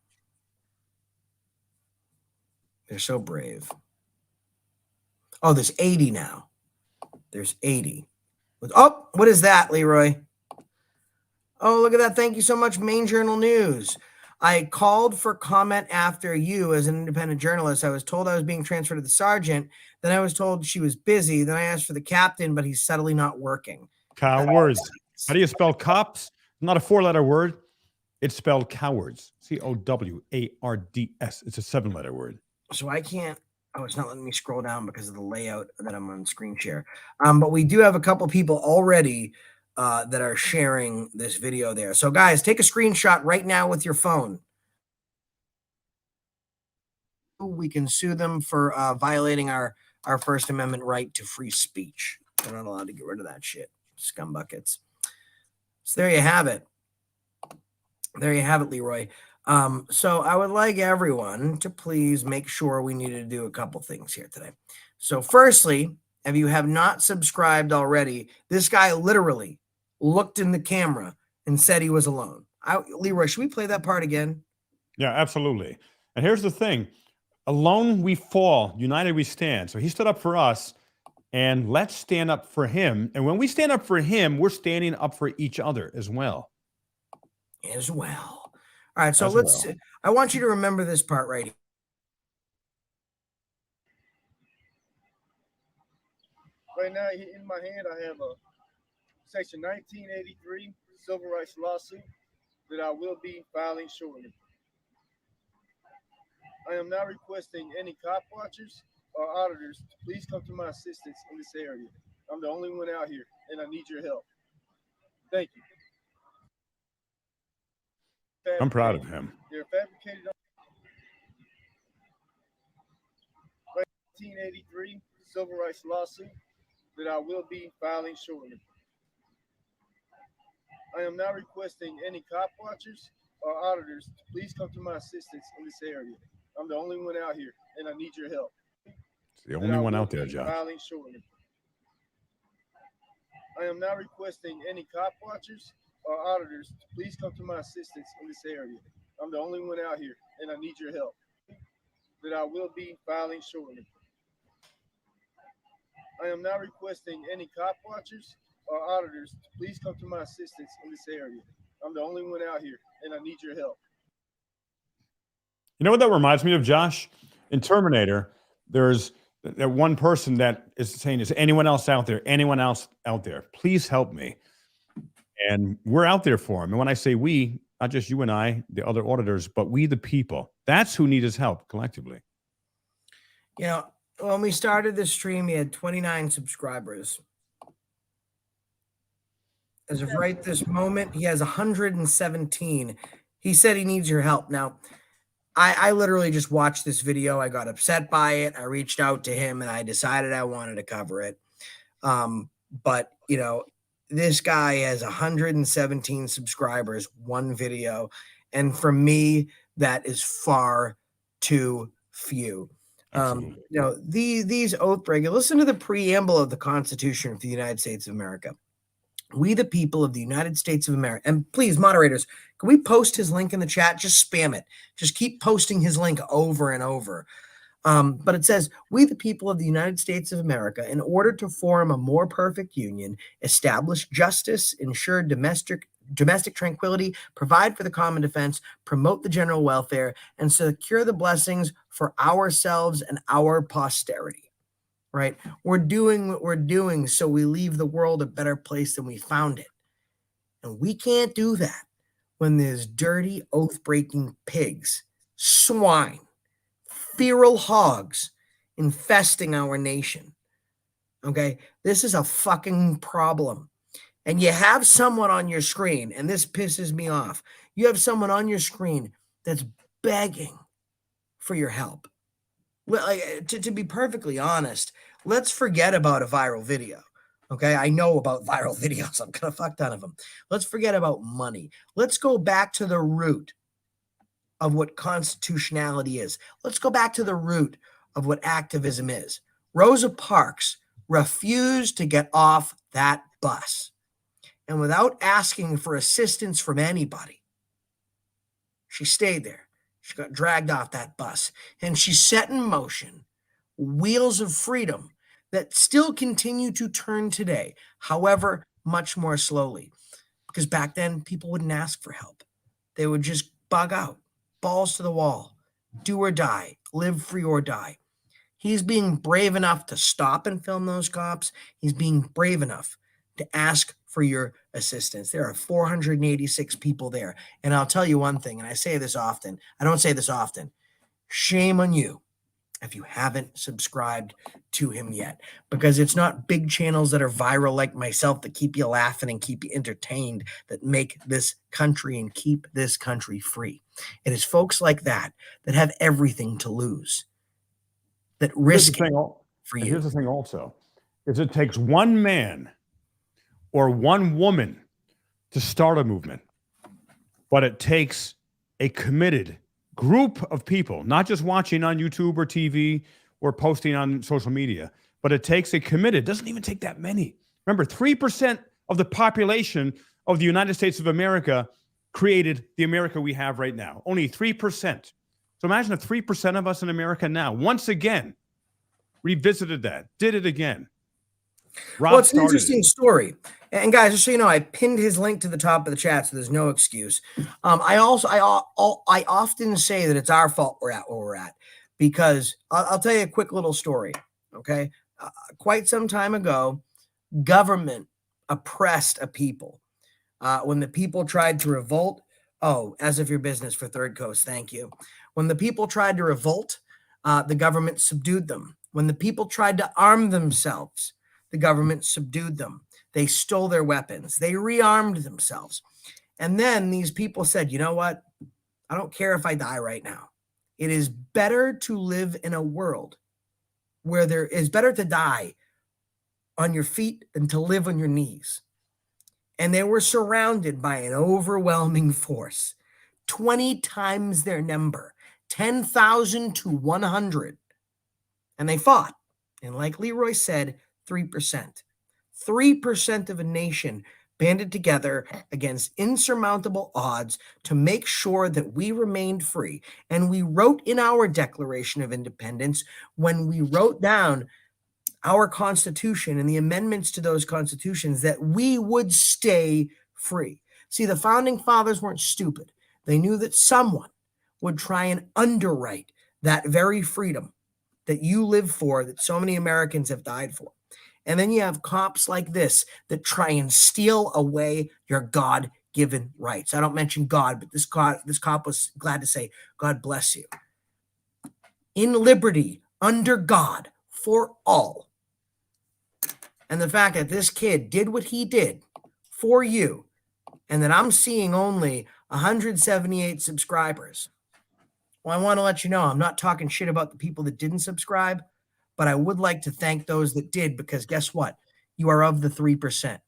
They're so brave. Oh, there's 80 now. There's 80. Oh, what is that, Leroy? Oh, look at that. Thank you so much, Main Journal News. I called for comment after you as an independent journalist. I was told I was being transferred to the sergeant. Then I was told she was busy. Then I asked for the captain, but he's subtly not working.
Cowards. How do you spell cops? Not a 4-letter word. It's spelled cowards. Cowards. It's a 7-letter word.
So I can't. Oh, it's not letting me scroll down because of the layout that I'm on screen share. But we do have a couple people already that are sharing this video there. So guys, take a screenshot right now with your phone. We can sue them for violating our First Amendment right to free speech. They're not allowed to get rid of that shit. Scumbuckets. So there you have it. There you have it, Leroy. So I would like everyone to please make sure we need to do a couple things here today. So firstly, if you have not subscribed already, this guy literally looked in the camera and said he was alone. Leroy, should we play that part again?
Yeah, absolutely. And here's the thing. Alone we fall, united we stand. So he stood up for us, and let's stand up for him. And when we stand up for him, we're standing up for each other as well.
As well. All right, so I want you to remember this part right here.
Right now, in my hand, I have a Section 1983 civil rights lawsuit that I will be filing shortly. I am now requesting any cop watchers or auditors to please come to my assistance in this area. I'm the only one out here, and I need your help. Thank you.
I'm proud of him.
They're fabricated on 1983 civil rights lawsuit that I will be filing shortly. I am now requesting any cop watchers or auditors to please come to my assistance in this area. I'm the only one out here, and I need your help.
It's the only one out there, Josh.
Filing shortly. I am now requesting any cop watchers or auditors to please come to my assistance in this area. I'm the only one out here, and I need your help. That I will be filing shortly. I am now requesting any cop watchers or auditors to please come to my assistance in this area. I'm the only one out here, and I need your help.
You know what that reminds me of, Josh? In Terminator, there's that one person that is saying, is anyone else out there? Anyone else out there? Please help me. And we're out there for him. And when I say we, not just you and I, the other auditors, but we, the people, that's who need his help collectively.
You know, when we started this stream, he had 29 subscribers. As of right this moment, he has 117. He said he needs your help. Now, I literally just watched this video. I got upset by it. I reached out to him and I decided I wanted to cover it. But, you know, this guy has 117 subscribers, one video. And for me, that is far too few. You know, these oath breakers, listen to the preamble of the Constitution of the United States of America. We, the people of the United States of America, and please, moderators, can we post his link in the chat? Just spam it. Just keep posting his link over and over. But it says, we, the people of the United States of America, in order to form a more perfect union, establish justice, ensure domestic tranquility, provide for the common defense, promote the general welfare, and secure the blessings for ourselves and our posterity. Right? We're doing what we're doing so we leave the world a better place than we found it. And we can't do that when there's dirty, oath-breaking pigs, swine, feral hogs infesting our nation. Okay? This is a fucking problem. And you have someone on your screen, and this pisses me off. You have someone on your screen that's begging for your help. Like, to be perfectly honest, let's forget about a viral video. Okay, I know about viral videos. I'm gonna fuck ton of them. Let's forget about money. Let's go back to the root of what constitutionality is. Let's go back to the root of what activism is. Rosa Parks refused to get off that bus. And without asking for assistance from anybody, she stayed there. She got dragged off that bus, and she set in motion wheels of freedom that still continue to turn today, however, much more slowly. Because back then, people wouldn't ask for help. They would just bug out, balls to the wall, do or die, live free or die. He's being brave enough to stop and film those cops. He's being brave enough to ask for your assistance. There are 486 people there. And I'll tell you one thing, and I say this often. I don't say this often. Shame on you if you haven't subscribed to him yet, because it's not big channels that are viral like myself that keep you laughing and keep you entertained that make this country and keep this country free. It is folks like that that have everything to lose, that risk it for you.
Here's the thing also, is it takes one man or one woman to start a movement, but it takes a committed group of people, not just watching on YouTube or TV or posting on social media, but it takes a committed. It doesn't even take that many. Remember, 3% of the population of the United States of America created the America we have right now. Only 3%. So imagine if 3% of us in America now, once again, revisited that, did it again.
Well, it's an interesting story. And guys, just so you know, I pinned his link to the top of the chat, so there's no excuse. I often say that it's our fault we're at where we're at, because I'll tell you a quick little story. Okay, quite some time ago, government oppressed a people. When the people tried to revolt, as of your business for Third Coast, thank you. When the people tried to revolt, the government subdued them. When the people tried to arm themselves, the government subdued them. They stole their weapons. They rearmed themselves. And then these people said, you know what? I don't care if I die right now. It is better to live in a world where there is better to die on your feet than to live on your knees. And they were surrounded by an overwhelming force, 20 times their number, 10,000 to 100. And they fought. And like Leroy said, 3%. 3% of a nation banded together against insurmountable odds to make sure that we remained free. And we wrote in our Declaration of Independence, when we wrote down our Constitution and the amendments to those constitutions, that we would stay free. See, the founding fathers weren't stupid. They knew that someone would try and underwrite that very freedom that you live for, that so many Americans have died for. And then you have cops like this that try and steal away your God-given rights. I don't mention God, but this cop was glad to say, God bless you. In liberty, under God, for all. And the fact that this kid did what he did for you, and that I'm seeing only 178 subscribers. Well, I want to let you know, I'm not talking shit about the people that didn't subscribe, but I would like to thank those that did, because guess what? You are of the 3%.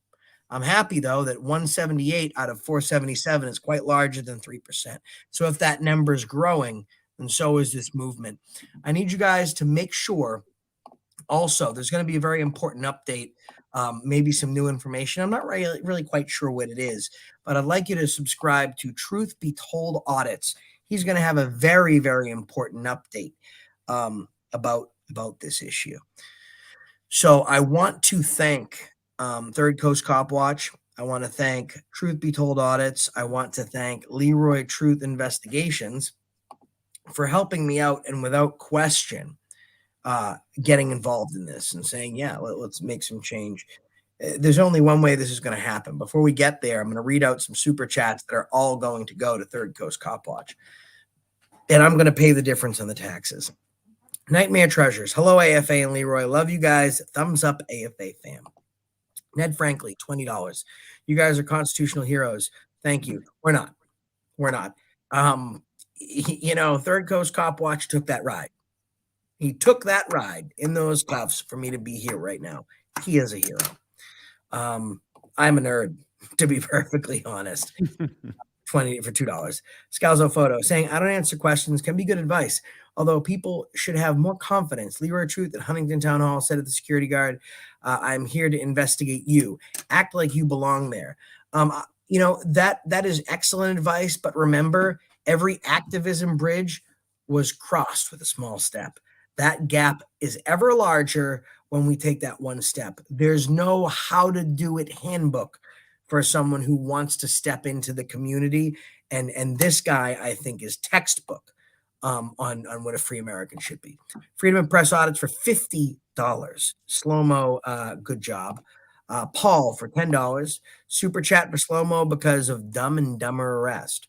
I'm happy, though, that 178 out of 477 is quite larger than 3%. So if that number is growing, then so is this movement. I need you guys to make sure. Also, there's going to be a very important update, maybe some new information. I'm not really quite sure what it is, but I'd like you to subscribe to Truth Be Told Audits. He's going to have a very, very important update about this issue. So I want to thank Third Coast Cop Watch. I want to thank Truth Be Told Audits. I want to thank Leroy Truth Investigations for helping me out and without question getting involved in this and saying, yeah, let's make some change. There's only one way this is going to happen. Before we get there, I'm going to read out some super chats that are all going to go to Third Coast Cop Watch. And I'm going to pay the difference on the taxes. Nightmare Treasures. Hello, AFA and Leroy. Love you guys. Thumbs up, AFA fam. Ned Frankley, $20. You guys are constitutional heroes. Thank you. We're not. Third Coast Cop Watch took that ride. He took that ride in those cuffs for me to be here right now. He is a hero. I'm a nerd, to be perfectly honest. 20 for $2. Scalzo Photo saying, I don't answer questions, can be good advice. Although people should have more confidence. Leroy Truth at Huntington Town Hall said to the security guard, I'm here to investigate you. Act like you belong there. That is excellent advice. But remember, every activism bridge was crossed with a small step. That gap is ever larger when we take that one step. There's no how to do it handbook for someone who wants to step into the community. And this guy, I think, is textbook on what a free American should be. Freedom of Press audits for $50. Slow-mo, good job. Paul for $10. Super chat for Slow-mo because of Dumb and Dumber arrest.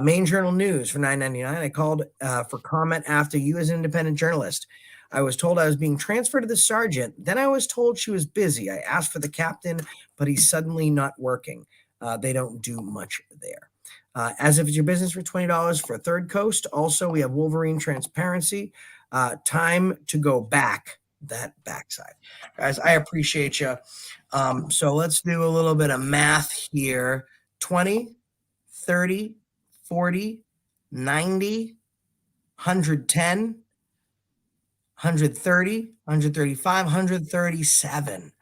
Main Journal News for $9.99. I called for comment after you as an independent journalist. I was told I was being transferred to the sergeant. Then I was told she was busy. I asked for the captain, but he's suddenly not working. They don't do much there. As if it's your business for $20 for Third Coast. Also, we have Wolverine Transparency. Time to go back that backside. Guys, I appreciate you. So let's do a little bit of math here. 20, 30, 40, 90, 110, 130, 135, 137.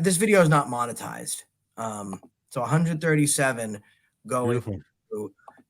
This video is not monetized. So 137 going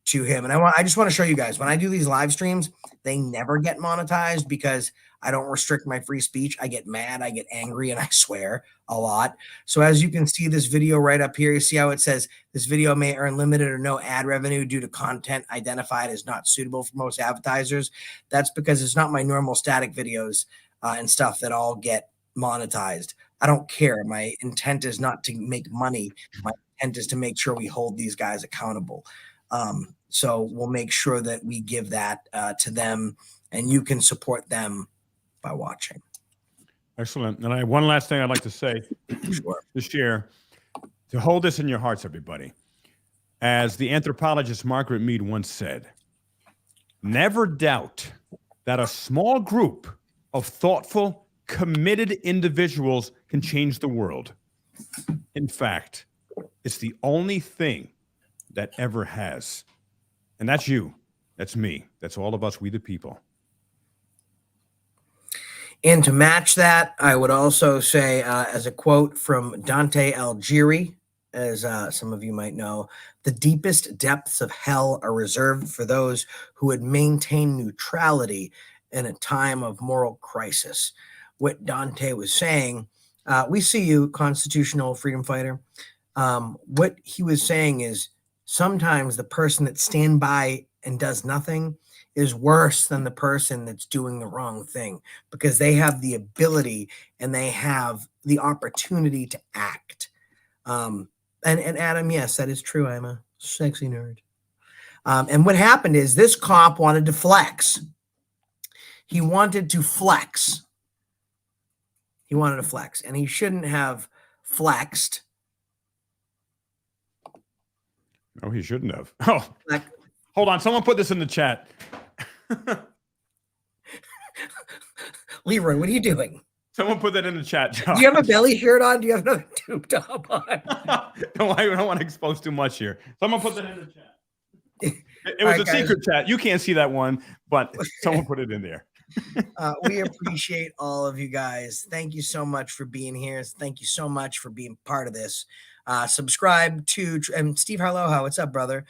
to him. And I just want to show you guys, when I do these live streams, they never get monetized because I don't restrict my free speech. I get mad, I get angry, and I swear a lot. So as you can see this video right up here, you see how it says this video may earn limited or no ad revenue due to content identified as not suitable for most advertisers. That's because it's not my normal static videos and stuff that all get monetized. I don't care. My intent is not to make money. My intent is to make sure we hold these guys accountable. So we'll make sure that we give that to them, and you can support them by watching.
Excellent. And I have one last thing I'd like to say,
Sure.
to share, to hold this in your hearts, everybody. As the anthropologist Margaret Mead once said, never doubt that a small group of thoughtful, committed individuals can change the world. In fact, it's the only thing that ever has. And that's you. That's me. That's all of us, we the people.
And to match that, I would also say, as a quote from Dante Alighieri, as some of you might know, the deepest depths of hell are reserved for those who would maintain neutrality in a time of moral crisis. What Dante was saying, we see you, constitutional freedom fighter. What he was saying is sometimes the person that stands by and does nothing is worse than the person that's doing the wrong thing, because they have the ability and they have the opportunity to act. And Adam, yes, that is true. I'm a sexy nerd. And what happened is this cop wanted to flex. He wanted to flex. He wanted to flex, and he shouldn't have flexed.
No, he shouldn't have. Oh, hold on. Someone put this in the chat.
Leroy, what are you doing?
Someone put that in the chat, Josh.
Do you have a belly shirt on? Do you have another tube top on?
No, I don't want to expose too much here. Someone put that in the chat. It was a secret chat. You can't see that one, but someone put it in there.
We appreciate all of you guys. Thank you so much for being here. Thank you so much for being part of this. Subscribe to Steve Harloha. What's up, brother?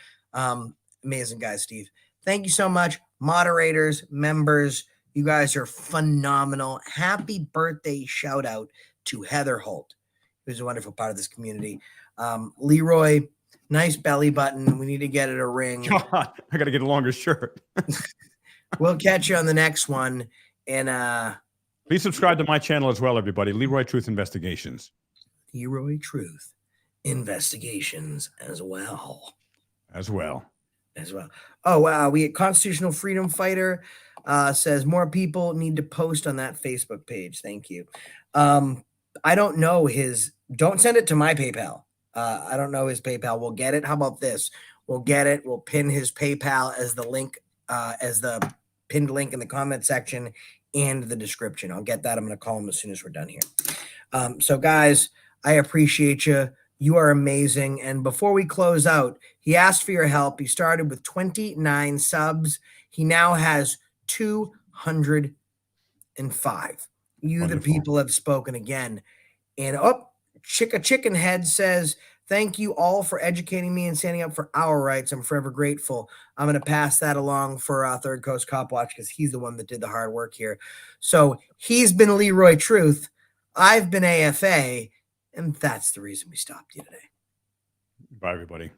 Amazing guy, Steve. Thank you so much. Moderators, members, you guys are phenomenal. Happy birthday shout out to Heather Holt, who's a wonderful part of this community. Leroy, nice belly button. We need to get it a ring.
God, I got to get a longer shirt.
We'll catch you on the next one. And
please subscribe to my channel as well, everybody. Leroy Truth Investigations.
Leroy Truth Investigations as well. Oh, wow. We get Constitutional Freedom Fighter says more people need to post on that Facebook page. Thank you. I don't know his, don't send it to my PayPal. I don't know his PayPal. We'll get it. How about this? We'll get it. We'll pin his PayPal as the link, as the pinned link in the comment section and the description. I'll get that. I'm going to call him as soon as we're done here. So guys, I appreciate you. You are amazing. And before we close out, he asked for your help. He started with 29 subs. He now has 205. You, the people, have spoken again. And Chicken Head says, thank you all for educating me and standing up for our rights. I'm forever grateful. I'm going to pass that along for Third Coast Cop Watch because he's the one that did the hard work here. So he's been Leroy Truth. I've been AFA. And that's the reason we stopped you today.
Bye, everybody.